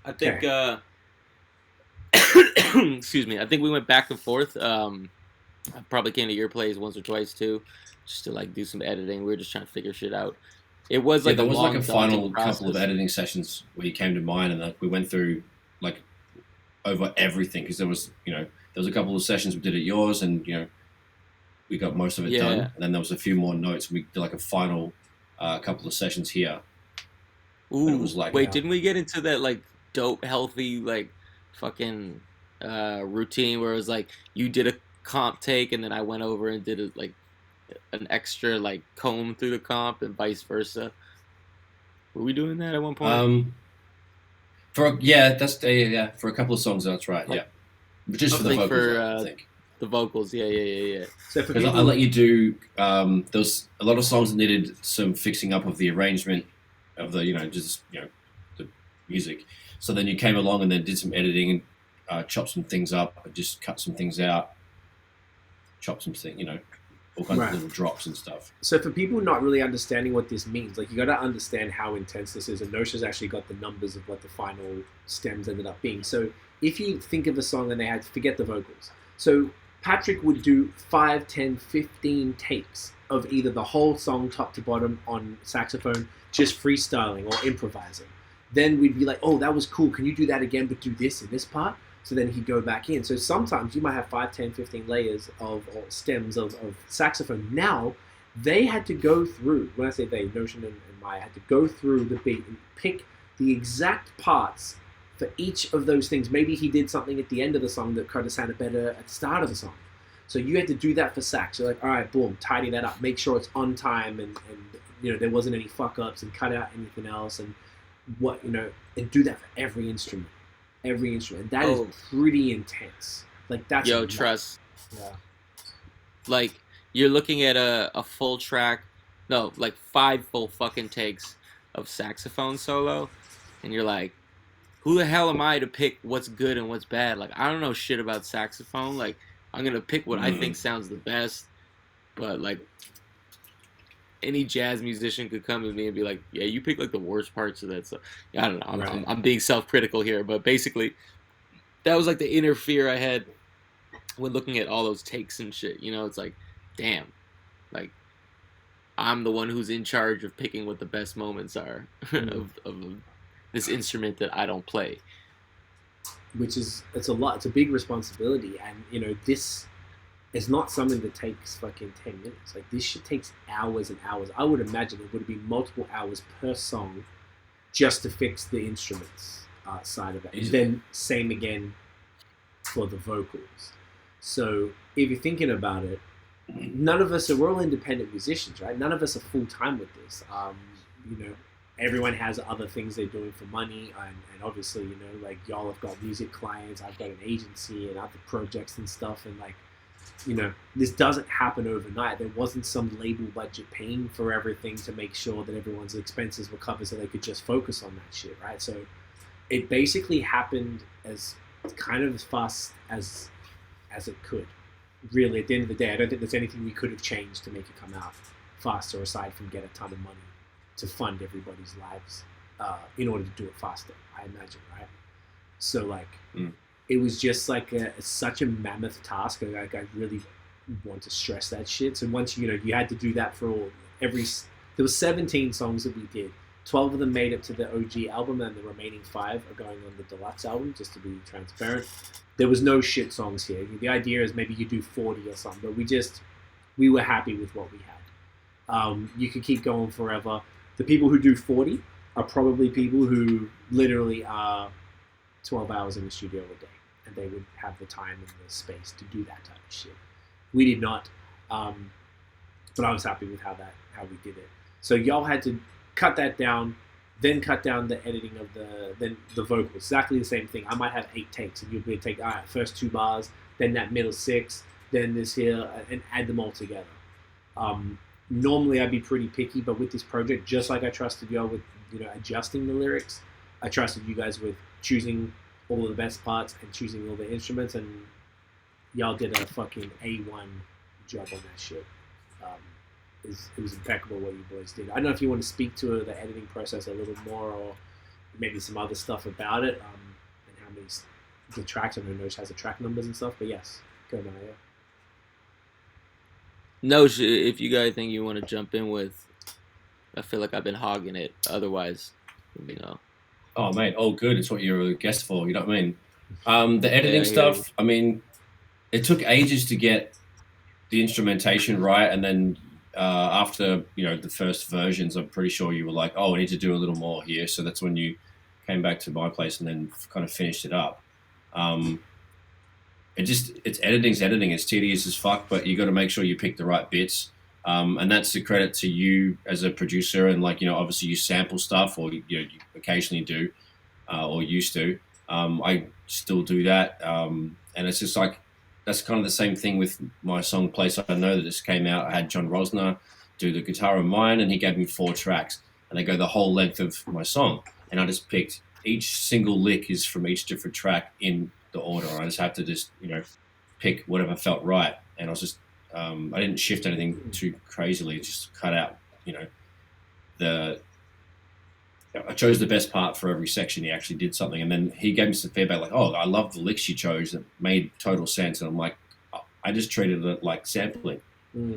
I think excuse me. I think we went back and forth. I probably came to your place once or twice too, just to like do some editing. We were just trying to figure shit out. It was like there a was long, like a final process. couple of editing sessions where you came to mine, and we went through like over everything, because there was a couple of sessions we did at yours, and we got most of it done, and then there was a few more notes. We did like a final couple of sessions here. Ooh, it was like, wait, didn't we get into that like dope, healthy, like fucking routine where it was like you did a comp take and then I went over and did like an extra like comb through the comp and vice versa? Were we doing that at one point? For a couple of songs, that's right. Yeah, but just for the vocals, I think. The vocals, yeah. So because I let you do, there was a lot of songs that needed some fixing up of the arrangement of the, the music. So then you came along and then did some editing and chopped some things up, and just cut some things out, chopped some things, all kinds of little drops and stuff. So for people not really understanding what this means, like you got to understand how intense this is. And Nosha's actually got the numbers of what the final stems ended up being. So if you think of a song and they had to forget the vocals. So Patrick would do 5, 10, 15 takes of either the whole song top to bottom on saxophone, just freestyling or improvising. Then we'd be like, oh, that was cool. Can you do that again, but do this in this part? So then he'd go back in. So sometimes you might have 5, 10, 15 layers or stems of saxophone. Now, they had to go through, when I say they, Notion and Myer had to go through the beat and pick the exact parts for each of those things. Maybe he did something at the end of the song that could have sounded better at the start of the song. So you had to do that for sax. You're like, all right, boom, tidy that up. Make sure it's on time and there wasn't any fuck-ups, and cut out anything else, and and do that for every instrument. Every instrument. That is pretty intense. Like, that's... Yo, trust. Yeah. Like, you're looking at a full track, no, like 5 full fucking takes of saxophone solo, and you're like, who the hell am I to pick what's good and what's bad? Like, I don't know shit about saxophone. Like, I'm going to pick what I think sounds the best. But, like, any jazz musician could come to me and be like, yeah, you pick, like, the worst parts of that stuff. Yeah, I don't know. I'm being self-critical here. But basically, that was, like, the inner fear I had when looking at all those takes and shit. It's like, damn. Like, I'm the one who's in charge of picking what the best moments are of this instrument that I don't play. Which is, it's a lot. It's a big responsibility. And, this is not something that takes fucking 10 minutes. Like, this shit takes hours and hours. I would imagine it would be multiple hours per song just to fix the instruments side of it. And then same again for the vocals. So if you're thinking about it, none of us we're all independent musicians, right? None of us are full-time with this. Everyone has other things they're doing for money, and obviously, like, y'all have got music clients, I've got an agency and other projects and stuff, and, like, this doesn't happen overnight. There wasn't some label budget paying for everything to make sure that everyone's expenses were covered so they could just focus on that shit, right? So it basically happened as kind of as fast as it could. Really, at the end of the day, I don't think there's anything we could have changed to make it come out faster, aside from get a ton of money to fund everybody's lives in order to do it faster, I imagine, right? So, like, it was just like such a mammoth task. Like, I really want to stress that shit. So once, you had to do that for there was 17 songs that we did. 12 of them made it to the OG album, and the remaining 5 are going on the deluxe album, just to be transparent. There was no shit songs here. The idea is maybe you do 40 or something, but we were happy with what we had. You could keep going forever. The people who do 40 are probably people who literally are 12 hours in the studio a day, and they would have the time and the space to do that type of shit. We did not, but I was happy with how we did it. So y'all had to cut that down, then cut down the editing of the vocals. Exactly the same thing. I might have 8 takes, and you'll be able to take, all right, first 2 bars, then that middle 6, then this here, and add them all together. Normally I'd be pretty picky, but with this project, just like I trusted y'all with adjusting the lyrics, I trusted you guys with choosing all of the best parts and choosing all the instruments, and y'all did a fucking A1 job on that shit. It was impeccable what you boys did. I don't know if you want to speak to the editing process a little more, or maybe some other stuff about it, and how many the tracks. I know Nosh has the track numbers and stuff, but yes, go Maya. Nosh, if you guys think you want to jump in with, I feel like I've been hogging it. Otherwise, Oh, mate, all good. It's what you're a guest for. You know what I mean? The editing stuff. I mean, it took ages to get the instrumentation right, and then after the first versions, I'm pretty sure you were like, "Oh, I need to do a little more here." So that's when you came back to my place and then kind of finished it up. It's editing. It's tedious as fuck, but you got to make sure you pick the right bits. And that's a credit to you as a producer, and obviously you sample stuff, or you occasionally do, or used to. I still do that, and it's just like that's kind of the same thing with my song "Place I Know" that just came out. I had John Rosner do the guitar on mine, and he gave me 4 tracks, and they go the whole length of my song, and I just picked each single lick is from each different track in the order. I just have to pick whatever felt right, and I was just. I didn't shift anything too crazily. Just cut out, I chose the best part for every section. He actually did something, and then he gave me some feedback like, "Oh, I love the licks you chose. It made total sense." And I'm like, I just treated it like sampling.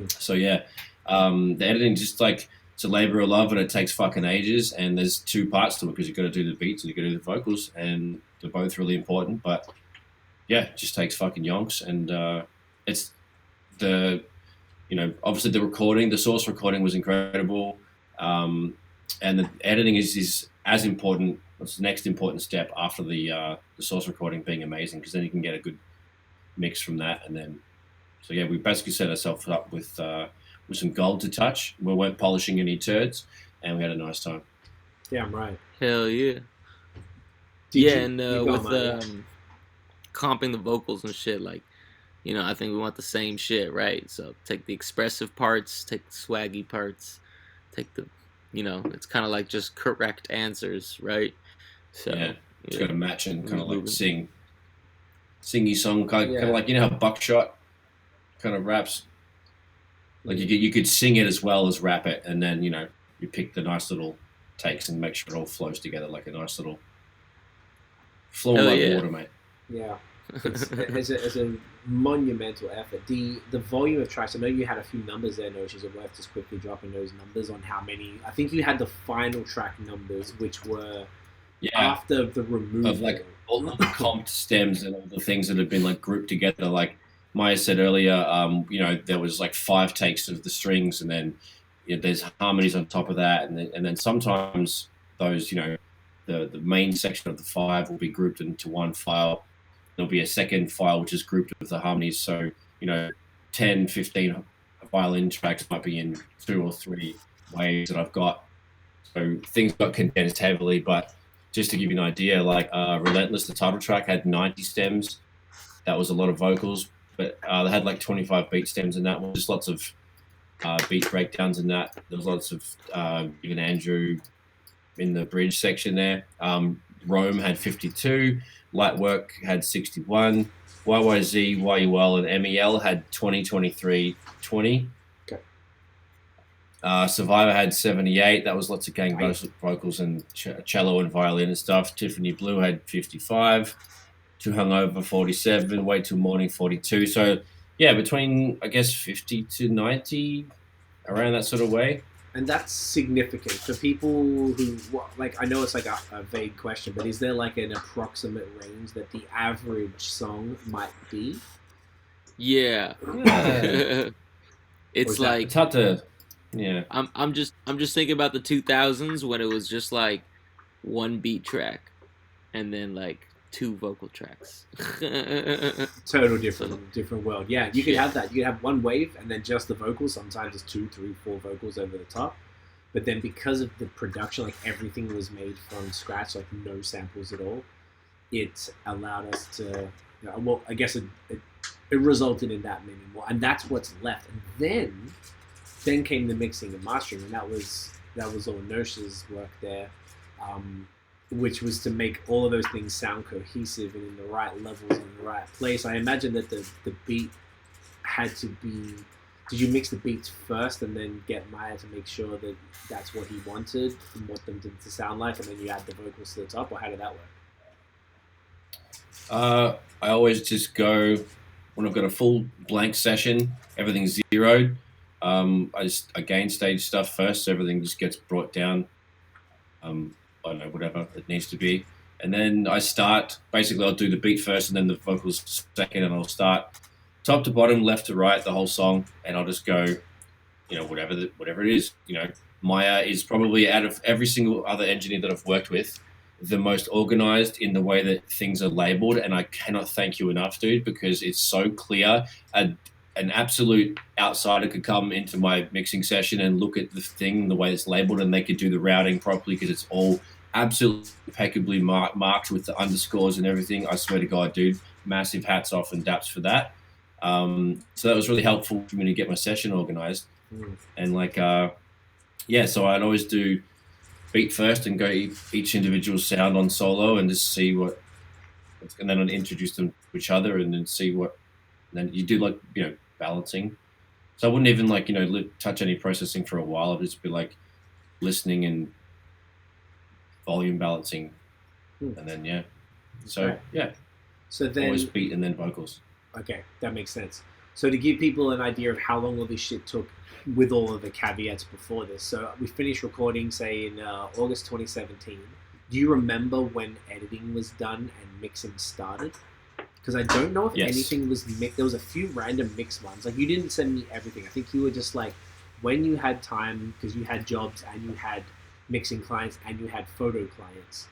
So yeah, the editing just like it's a labor of love, and it takes fucking ages. And there's 2 parts to it because you got to do the beats and you got to do the vocals, and they're both really important. But yeah, it just takes fucking yonks, and it's. Obviously the source recording was incredible, and the editing is as important. It's the next important step after the source recording being amazing, because then you can get a good mix from that, and then so yeah, we basically set ourselves up with some gold to touch. We weren't polishing any turds, and we had a nice time. Yeah, I'm right. Hell yeah. And with comping the vocals and shit, like. I think we want the same shit, right? So take the expressive parts, take the swaggy parts, take the, it's kind of like just correct answers, right? So yeah, it's got to match and kind of like sing your song, kind of like how Buckshot kind of raps. Like you could sing it as well as rap it, and then you pick the nice little takes and make sure it all flows together like a nice little flow like water, mate. Yeah. It's a monumental effort. The volume of tracks, I know you had a few numbers there, Nosh. Is it worth just quickly dropping those numbers on how many? I think you had the final track numbers, which were after the removal of like all the comped stems and all the things that have been like grouped together. Like Maya said earlier, there was like 5 takes of the strings, and then there's harmonies on top of that, and then sometimes those the main section of the 5 will be grouped into one file. There'll be a second file which is grouped with the harmonies. So, 10, 15 violin tracks might be in 2 or 3 waves that I've got. So things got condensed heavily, but just to give you an idea, like Relentless, the title track, had 90 stems. That was a lot of vocals, but they had like 25 beat stems in that one. Just lots of beat breakdowns in that. There was lots of even Andrew in the bridge section there. Rome had 52. Lightwork had 61. YYZ, YUL, and MEL had 20, 23, 20. Okay. Survivor had 78. That was lots of gang vocals and cello and violin and stuff. Tiffany Blue had 55. Too Hungover, 47. Wait Till Morning, 42. So, yeah, between, I guess, 50 to 90, around that sort of way. And that's significant for people who, I know it's like a vague question, but is there like an approximate range that the average song might be? Yeah. It's like it's hard to, yeah. I'm just thinking about the 2000s when it was just like 1 beat track, and then like 2 vocal tracks. Total different world. Yeah, you could have that. You could have 1 wave and then just the vocals. Sometimes it's 2, 3, 4 vocals over the top. But then because of the production, like everything was made from scratch, like no samples at all, it allowed us to, I guess it resulted in that many more. And that's what's left. And then came the mixing and mastering, and that was all Nosh's work there. Which was to make all of those things sound cohesive and in the right levels in the right place. I imagine that the beat had to be... Did you mix the beats first and then get Myer to make sure that that's what he wanted and what them to sound like, and then you add the vocals to the top, or how did that work? I always just go when I've got a full blank session, everything's zeroed. I gain stage stuff first, so everything just gets brought down. I don't know, whatever it needs to be. And then I start, basically I'll do the beat first and then the vocals second, and I'll start top to bottom, left to right, the whole song, and I'll just go, whatever it is. Myer is probably, out of every single other engineer that I've worked with, the most organized in the way that things are labeled, and I cannot thank you enough, dude, because it's so clear. An absolute outsider could come into my mixing session and look at the thing, the way it's labeled, and they could do the routing properly because it's all absolutely impeccably marked with the underscores and everything. I swear to God, dude, massive hats off and daps for that. So that was really helpful for me to get my session organized. And so I'd always do beat first and go each individual sound on solo and just see and then I'd introduce them to each other and then see what, and then you do balancing. So I wouldn't even touch any processing for a while. I'd just be listening and volume balancing, and then So then always beat and then vocals. Okay, that makes sense. So to give people an idea of how long all this shit took, with all of the caveats before this, so we finished recording, say in August 2017. Do you remember when editing was done and mixing started? Because I don't know if anything was mixed. There was a few random mix ones. You didn't send me everything. I think you were just when you had time, because you had jobs and you had mixing clients and you had photo clients,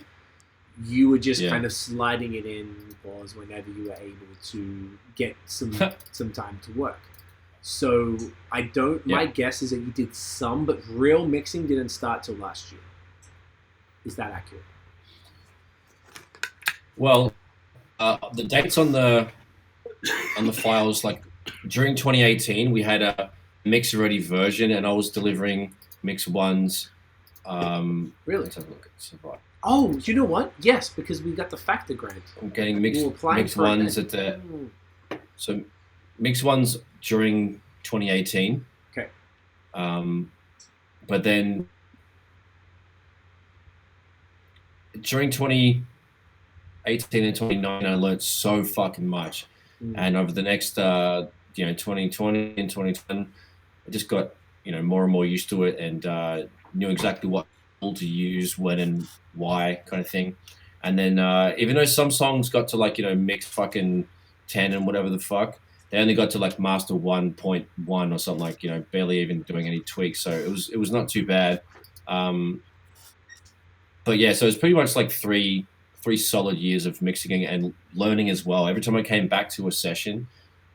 you were just kind of sliding it in whenever you were able to get some time to work. So my guess is that you did some, but real mixing didn't start till last year. Is that accurate? Well, the dates on the files, during 2018, we had a mix ready version, and I was delivering mix ones. Really? Let's have a look. Oh, you know what? Yes, because we got the Factor grant. I'm getting mix ones so mix ones during 2018. Okay. But then during 2018 and 2019, I learned so fucking much. And over the next 2020 and 2010, I just got more and more used to it, and knew exactly what tool to use, when and why, kind of thing. And then even though some songs got to mix fucking 10 and whatever the fuck, they only got to master 1.1 or something, barely even doing any tweaks. So it was not too bad. But yeah, so it's pretty much three solid years of mixing and learning as well. Every time I came back to a session,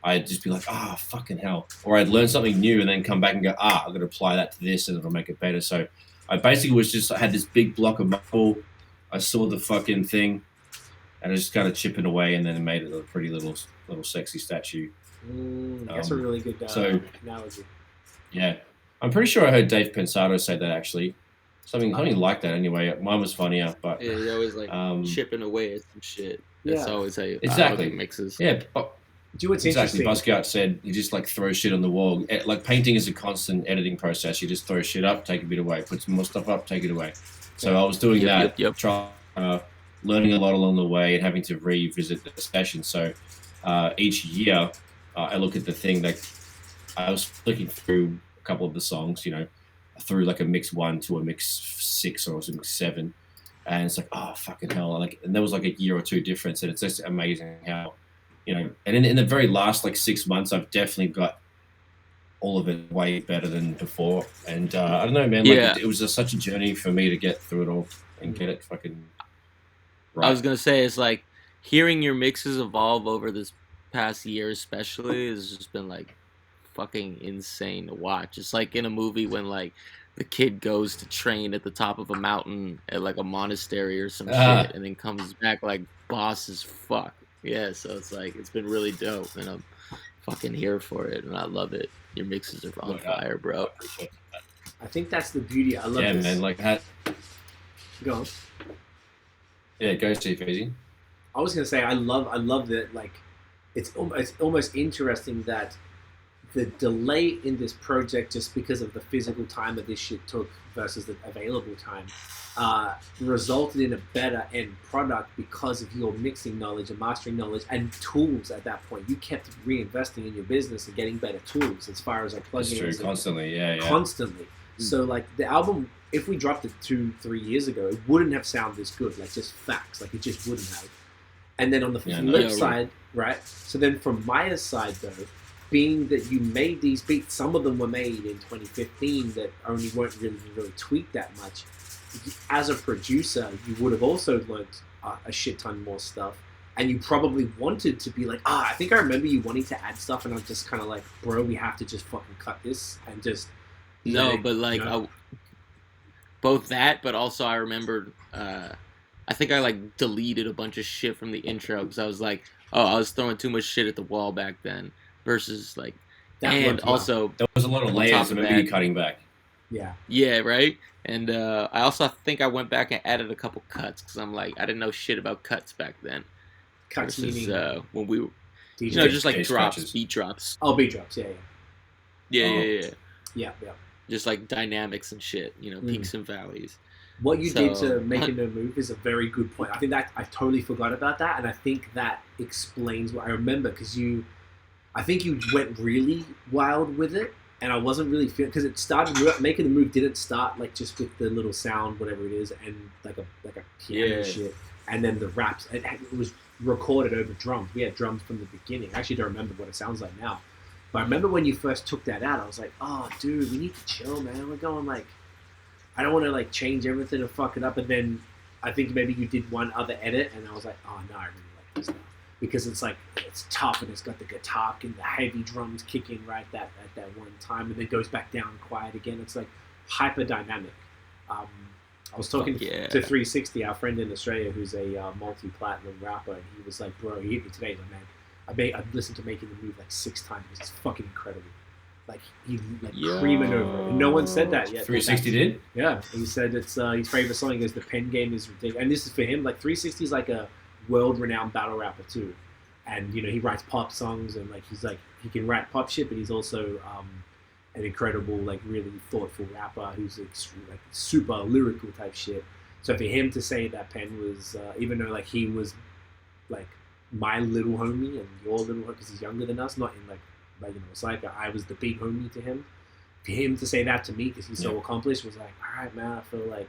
I'd just be like, fucking hell. Or I'd learn something new and then come back and go, I'm going to apply that to this and it'll make it better. So I basically I had this big block of muscle. I saw the fucking thing and I just kind of chipping away, and then it made it a pretty little sexy statue. That's a really good analogy. Yeah. I'm pretty sure I heard Dave Pensado say that, actually. Something like that anyway. Mine was funnier, but... Yeah, you're always chipping away at some shit. That's always how you mixes. Yeah, what's interesting. Basquiat said you just throw shit on the wall. Painting is a constant editing process. You just throw shit up, take a bit away, put some more stuff up, take it away. So I was doing that, learning a lot along the way and having to revisit the session. So each year I look at the thing, I was flicking through a couple of the songs, through a mix 1 to a mix 6 or a mix 7. And it's fucking hell. And there was a year or two difference, and it's just amazing how, and in the very last 6 months, I've definitely got all of it way better than before. And I don't know, man. It was such a journey for me to get through it all and get it fucking right. I was gonna say, it's hearing your mixes evolve over this past year, especially, has just been fucking insane to watch. It's in a movie when the kid goes to train at the top of a mountain at a monastery or some shit, and then comes back boss as fuck. Yeah, so it's it's been really dope, and I'm fucking here for it, and I love it. Your mixes are on fire, bro. I think that's the beauty. I love this. Yeah, man. Go on. Yeah, go Steve Easy. I was gonna say I love that. It's almost interesting that the delay in this project, just because of the physical time that this shit took versus the available time, resulted in a better end product because of your mixing knowledge and mastering knowledge and tools at that point. You kept reinvesting in your business and getting better tools as far as like plugins. It's true, constantly, yeah. Constantly. So like the album, if we dropped it 2-3 years ago, it wouldn't have sounded this good. Like just facts, like it just wouldn't have. And then on the flip side, right? So then from Myer's side though, being that you made these beats, some of them were made in 2015 that only weren't really tweaked that much. As a producer, you would have also learned a shit ton more stuff, and you probably wanted to be like, I think I remember you wanting to add stuff, and I'm just kind of like, bro, we have to just fucking cut this and just. But like, both that, but also I remembered, I think I like deleted a bunch of shit from the intro because I was like, I was throwing too much shit at the wall back then. Versus like, and also there was a lot of layers. I remember you cutting back. Yeah, right. And I also think I went back and added a couple cuts because I'm like, I didn't know shit about cuts back then. Cuts versus meaning when we were, DJ, just like drops, scratches. beat drops. Oh, beat drops, yeah. Just like dynamics and shit, peaks and valleys. What you did to Making No Move is a very good point. I think that I totally forgot about that, and I think that explains what I remember because I think you went really wild with it, and I wasn't really feeling because it started. Making the Move didn't start like just with the little sound, whatever it is, and like a piano shit, and then the raps. It was recorded over drums. We had drums from the beginning. I actually don't remember what it sounds like now, but I remember when you first took that out, I was like, "Oh, dude, we need to chill, man. We're going like, I don't want to like change everything and fuck it up." And then I think maybe you did one other edit, and I was like, "Oh no, I really like this now." Because it's like, it's tough and it's got the guitar and the heavy drums kicking right at that one time and then goes back down quiet again. It's like hyper dynamic. I was talking to 360, our friend in Australia who's a multi-platinum rapper, and he was like, bro, he hit me today. He's like, man, I've listened to Making the Move like 6 times. It's fucking incredible. Like he's like creaming over it. And no one said that yet. 360 did? Yeah. He said it's his favorite song. He goes, the pen game is ridiculous. And this is for him. Like 360 is like a world-renowned battle rapper too, and he writes pop songs, and like he can write pop shit, but he's also an incredible, like really thoughtful rapper who's like super lyrical type shit. So for him to say that Pen was, even though like he was like my little homie and your little homie because he's younger than us, not in like it's like I was the big homie to him. For him to say that to me because he's so accomplished was like, all right, man, I feel like.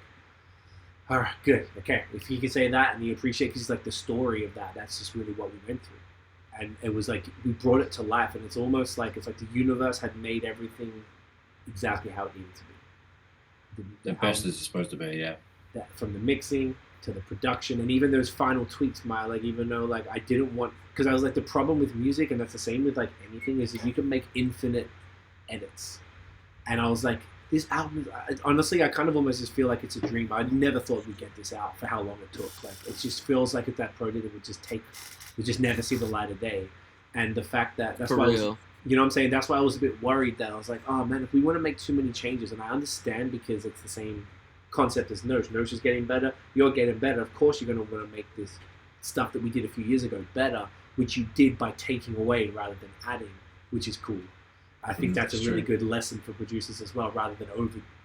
All right, good. Okay, if he can say that and he appreciate, because he's like the story of that. That's just really what we went through, and it was like we brought it to life, and it's almost like it's like the universe had made everything exactly how it needed to be. The best is supposed to be, yeah. That from the mixing to the production, and even those final tweaks, like even though like I didn't want, because I was like the problem with music, and that's the same with like anything, is that you can make infinite edits, and I was like. This album, honestly, I kind of almost just feel like it's a dream. I never thought we'd get this out for how long it took. Like, it just feels like it's that project that would just never see the light of day. And the fact that that's why, you know what I'm saying? That's why I was a bit worried that I was like, oh man, if we want to make too many changes, and I understand because it's the same concept as Nosh. Nosh is getting better. You're getting better. Of course, you're going to want to make this stuff that we did a few years ago better, which you did by taking away rather than adding, which is cool. I think that's a really good lesson for producers as well, rather than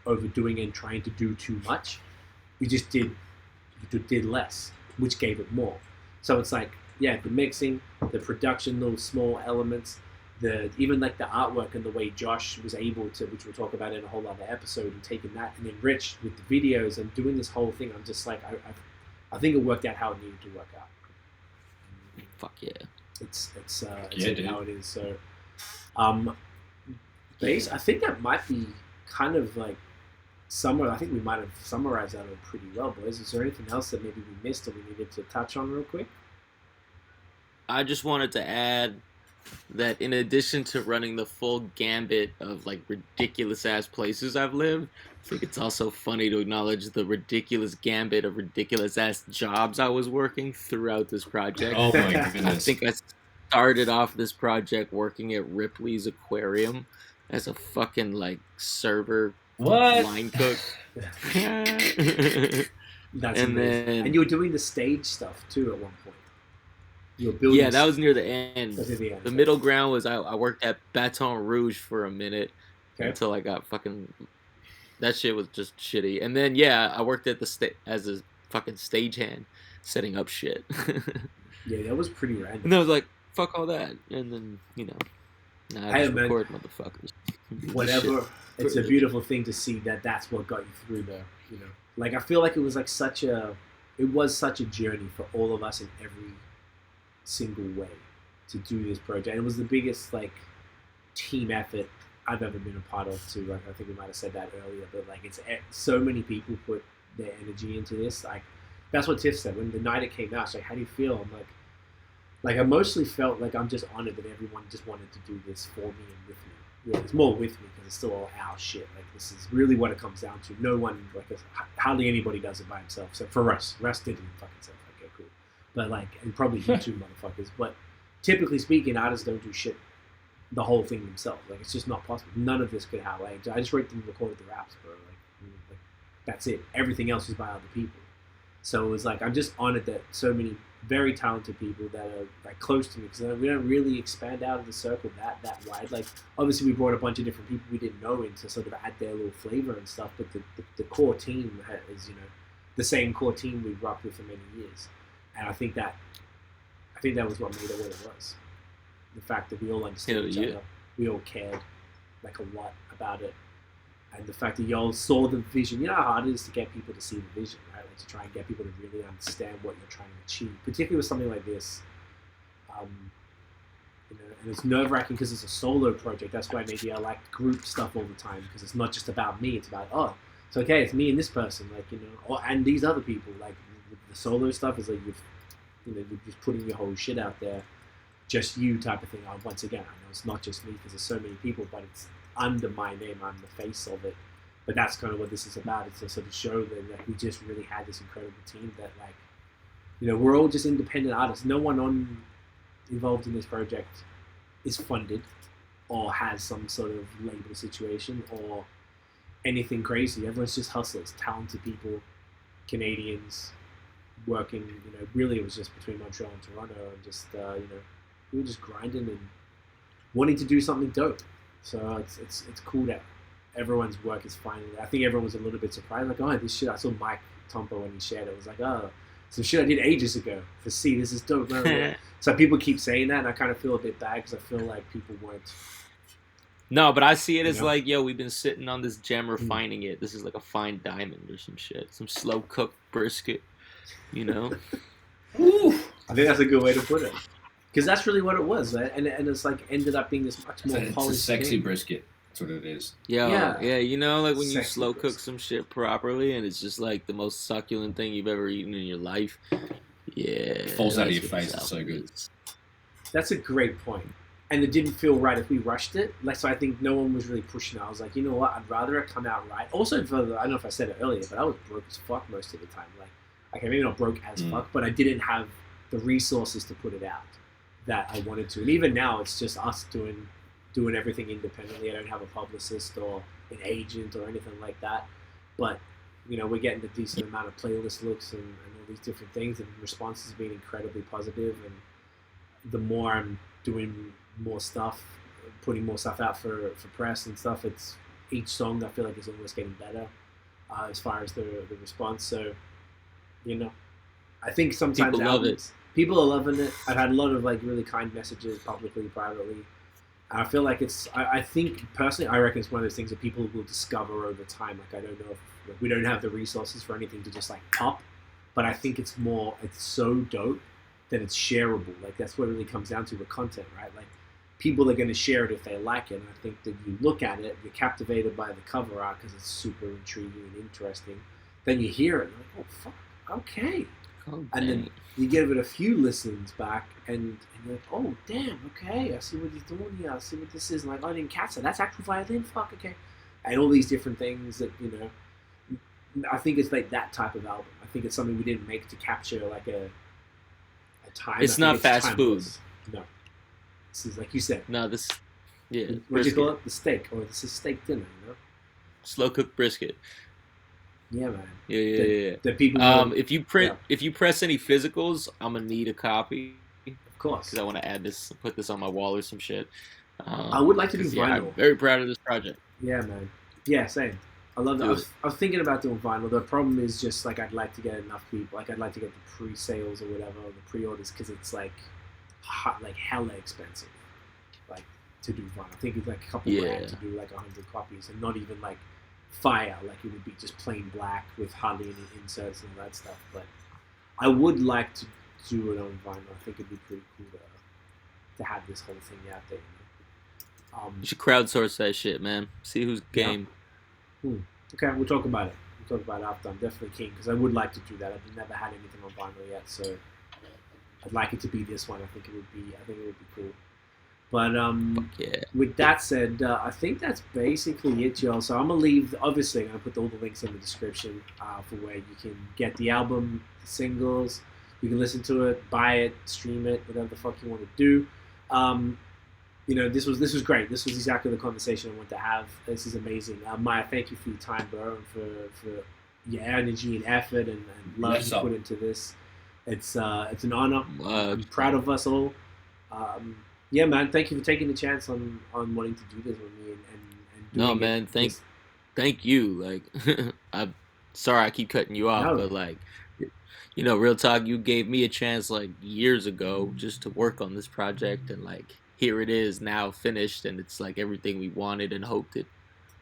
overdoing and trying to do too much. You just did less, which gave it more. So it's like, the mixing, the production, those small elements, even like the artwork and the way Josh was able to, which we'll talk about in a whole other episode, and taking that and then Rich with the videos and doing this whole thing. I'm just like, I think it worked out how it needed to work out. Fuck yeah. It's how it is. So, I think that might be kind of like I think we might have summarized that pretty well, boys. Is there anything else that maybe we missed or we needed to touch on real quick? I just wanted to add that in addition to running the full gambit of like ridiculous ass places I've lived, I think it's also funny to acknowledge the ridiculous gambit of ridiculous ass jobs I was working throughout this project. Oh my goodness. I think I started off this project working at Ripley's Aquarium as a fucking like server line cook. That's amazing. And you were doing the stage stuff too at one point. You were building. Yeah, that was near the end. That was at the end. The middle ground was I worked at Baton Rouge for a minute until I got fucking. That shit was just shitty. And then I worked at the as a fucking stagehand, setting up shit. Yeah, that was pretty random. And I was like, fuck all that. And then I just record motherfuckers. Whatever. It's a beautiful thing to see that's what got you through there. You know, like I feel like it was like such a journey for all of us in every single way to do this project. And it was the biggest like team effort I've ever been a part of too. Like I think we might have said that earlier, but like it's so many people put their energy into this. Like that's what Tiff said when the night it came out. She's like, how do you feel? I'm like I mostly felt like I'm just honored that everyone just wanted to do this for me and with me. Yeah, it's more with me because it's still all our shit. Like this is really what it comes down to. No one, like hardly anybody does it by himself. So for us didn't fucking say, okay, cool. But like, and probably you two motherfuckers. But typically speaking, artists don't do shit the whole thing themselves. Like it's just not possible. None of this could happen. Like, I just wrote and recorded the raps, bro. Like that's it. Everything else is by other people. So it was like I'm just honored that so many very talented people that are like close to me because we don't really expand out of the circle that wide. Like obviously we brought a bunch of different people we didn't know in to sort of add their little flavor and stuff, but the core team is the same core team we've rocked with for many years, and I think that was what made it what it was. The fact that we all understood each other, we all cared like a lot about it, and the fact that y'all saw the vision. You know how hard it is to get people to see the vision, right? Like to try and get people to really understand what you're trying to achieve, particularly with something like this. And it's nerve-wracking because it's a solo project. That's why maybe I like group stuff all the time because it's not just about me. It's about it's okay. It's me and this person, and these other people. Like the solo stuff is like you're just putting your whole shit out there, just you type of thing. Once again, I know it's not just me because there's so many people, but it's under my name. I'm the face of it. But that's kind of what this is about. It's to sort of show that we just really had this incredible team that we're all just independent artists. No one involved in this project is funded or has some sort of label situation or anything crazy. Everyone's just hustlers, talented people, Canadians working. Really it was just between Montreal and Toronto, and just we were just grinding and wanting to do something dope. So it's cool that everyone's work is finally. I think everyone was a little bit surprised, like, this shit. I saw Mike Tompo when he shared it. It was like, some shit I did ages ago. This is dope. So people keep saying that, and I kind of feel a bit bad because I feel like people weren't. No, but I see it as like, we've been sitting on this gem, refining it. This is like a fine diamond or some shit, some slow cooked brisket, Ooh, I think that's a good way to put it. Because that's really what it was, right? And it's like ended up being this much more polished. It's a sexy brisket. That's what it is. Yeah. Like when you slow cook some shit properly, and it's just like the most succulent thing you've ever eaten in your life. Yeah, it falls out of your face. It's so good. That's a great point. And it didn't feel right if we rushed it. So I think no one was really pushing it. I was like, you know what? I'd rather it come out right. Also, I don't know if I said it earlier, but I was broke as fuck most of the time. Okay, maybe not broke as fuck, but I didn't have the resources to put it out that I wanted to. And even now, it's just us doing everything independently. I don't have a publicist or an agent or anything like that. But, we're getting a decent amount of playlist looks and all these different things. And the response has been incredibly positive. And the more I'm doing more stuff, putting more stuff out for press and stuff, it's each song I feel like is almost getting better as far as the response. So, I think sometimes people love it. People are loving it. I've had a lot of really kind messages publicly, privately. I feel like I think personally, I reckon it's one of those things that people will discover over time. I don't know if we don't have the resources for anything to just pop, but I think it's so dope that it's shareable. That's what it really comes down to with content, right? People are going to share it if they like it. And I think that you look at it, you're captivated by the cover art because it's super intriguing and interesting. Then you hear it, and you're like, oh fuck, okay. And then you give it a few listens back, and you're like, oh damn, okay, I see what he's doing here. I see what this is. And I didn't catch that. That's actual violin. Fuck, okay. And all these different things that I think it's that type of album. I think it's something we didn't make to capture a time. It's not fast food. No, this is like you said. No, this. Yeah. What do you call it? The steak, or this is steak dinner. Slow cooked brisket. Yeah, man. Yeah. The people. If you press any physicals, I'm gonna need a copy. Of Of course. Because I want to put this on my wall or some shit. I would like to do vinyl. Yeah, I'm very proud of this project. Yeah, man. Yeah, same. I love that. I was thinking about doing vinyl. The problem is just like I'd like to get enough people. Like I'd like to get the pre-sales or whatever, or the pre-orders, because it's like hella expensive. Like to do vinyl, I think it's like a couple grand to do like 100 copies, and not even like fire. Like it would be just plain black with hardly any inserts and all that stuff. But I would like to do it on vinyl. I think it'd be pretty cool to have this whole thing out there. You should crowdsource that shit, man. See who's game. Okay, we'll talk about it. We'll talk about it after. I'm definitely keen because I would like to do that. I've never had anything on vinyl yet, so I'd like it to be this one. I think it would be cool. But with that said, I think that's basically it, y'all. So I'm gonna leave. Obviously, I'm gonna put all the links in the description for where you can get the album, the singles. You can listen to it, buy it, stream it, whatever the fuck you want to do. You know, this was great. This was exactly the conversation I wanted to have. This is amazing. Myer, thank you for your time, bro, and for your energy and effort and love you put into this. It's an honor. I'm proud of us all. Yeah, man. Thank you for taking the chance on wanting to do this with me and doing No, man. Thank you. Like, I'm sorry I keep cutting you off, but like, you know, real talk. You gave me a chance like years ago just to work on this project, and like, here it is now finished, and it's like everything we wanted and hoped it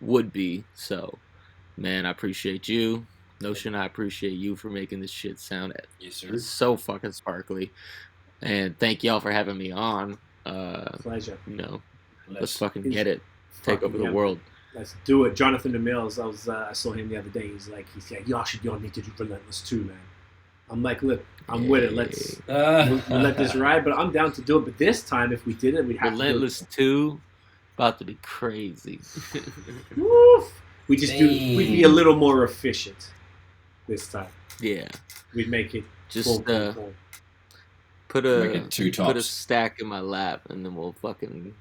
would be. So, man, I appreciate you. Notion, I appreciate you for making this shit sound so fucking sparkly. And thank y'all for having me on. Pleasure. You know, let's fucking get it. Take over the world. Let's do it. Jonathan DeMills, I saw him the other day. He said, y'all need to do Relentless too, man. I'm like, look, I'm with it. Let's we'll let this ride, but I'm down to do it. But this time, if we did it, we'd have Relentless to do it. 2, about to be crazy. Woof. We'd be a little more efficient this time. Yeah. We'd make it just put a stack in my lap, and then we'll fucking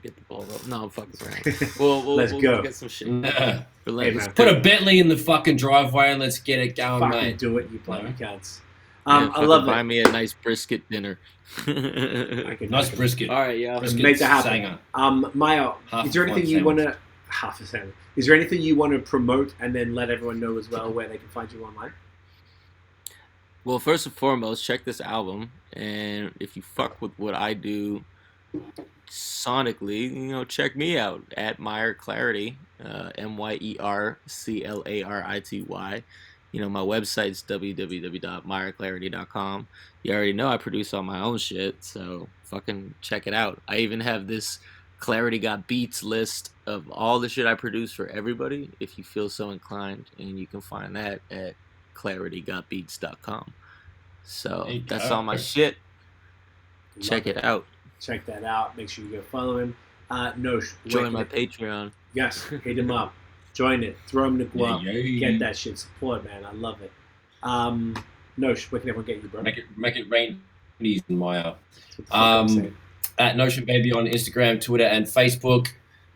get the ball up. No, I'm fucking around. We'll go. Get some shit. Hey, put a Bentley in the fucking driveway and let's get it going, fucking mate. Do it, you bloody cunts. I love it. Buy me a nice brisket dinner. Nice brisket. All right, yeah. Make that happen. Myer, is there anything you want to... Half a sandwich. Is there anything you want to promote and then let everyone know as well where they can find you online? Well, first and foremost, check this album. And if you fuck with what I do sonically, you know, check me out at Myer Clarity, MYERCLARITY. You know, my website's www.myerclarity.com. You already know I produce all my own shit, so fucking check it out. I even have this Clarity Got Beats list of all the shit I produce for everybody, if you feel so inclined, and you can find that at claritygotbeats.com. So that's all my shit. Check it out. Check that out. Make sure you go follow him. Join my Patreon. Yes, hit him up. Join it. Throw him the glove. Get that shit. Support, man. I love it. Nosh, where can everyone get you, bro? Make it rain easy in Myer. At Notion Baby on Instagram, Twitter, and Facebook.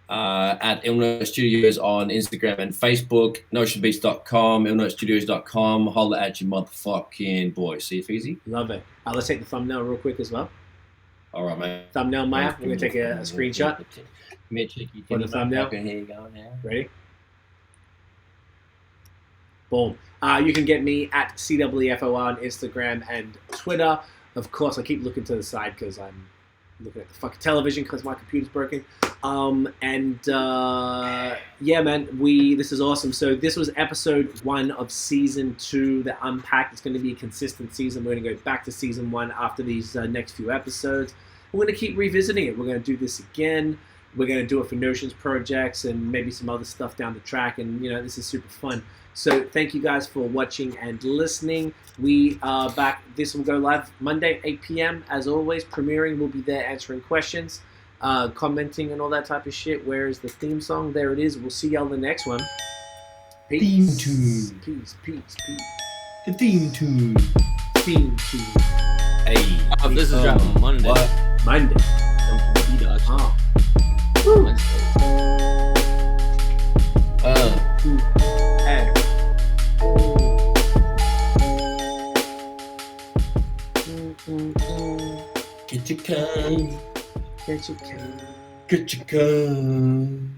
At Illnote Studios on Instagram and Facebook. Notionbeats.com, illnotestudios.com. Holla at your motherfucking boy. See you, Feezy. Love it. Let's take the thumbnail real quick as well. All right, man. Thumbnail, Myer. We're going to take a screenshot for the thumbnail. Here you go now. Ready? Boom. You can get me at CWFOR on Instagram and Twitter. Of course, I keep looking to the side because I'm looking at the fucking television because my computer's broken. Yeah, man, this is awesome. So this was episode 1 of season 2, the Unpacked. It's going to be a consistent season. We're going to go back to season 1 after these next few episodes. We're going to keep revisiting it. We're going to do this again. We're going to do it for Notions projects and maybe some other stuff down the track. And, you know, this is super fun. So thank you guys for watching and listening. We are back. This will go live Monday, 8 p.m. As always, premiering. We'll be there answering questions, commenting, and all that type of shit. Where is the theme song? There it is. We'll see y'all in the next one. Peace. Theme tune. Peace. The theme tune. Theme tune. Hey. Oh, this is dropping Monday. What? Monday. Oh. Hey. Get your can. Get your can. Get your can.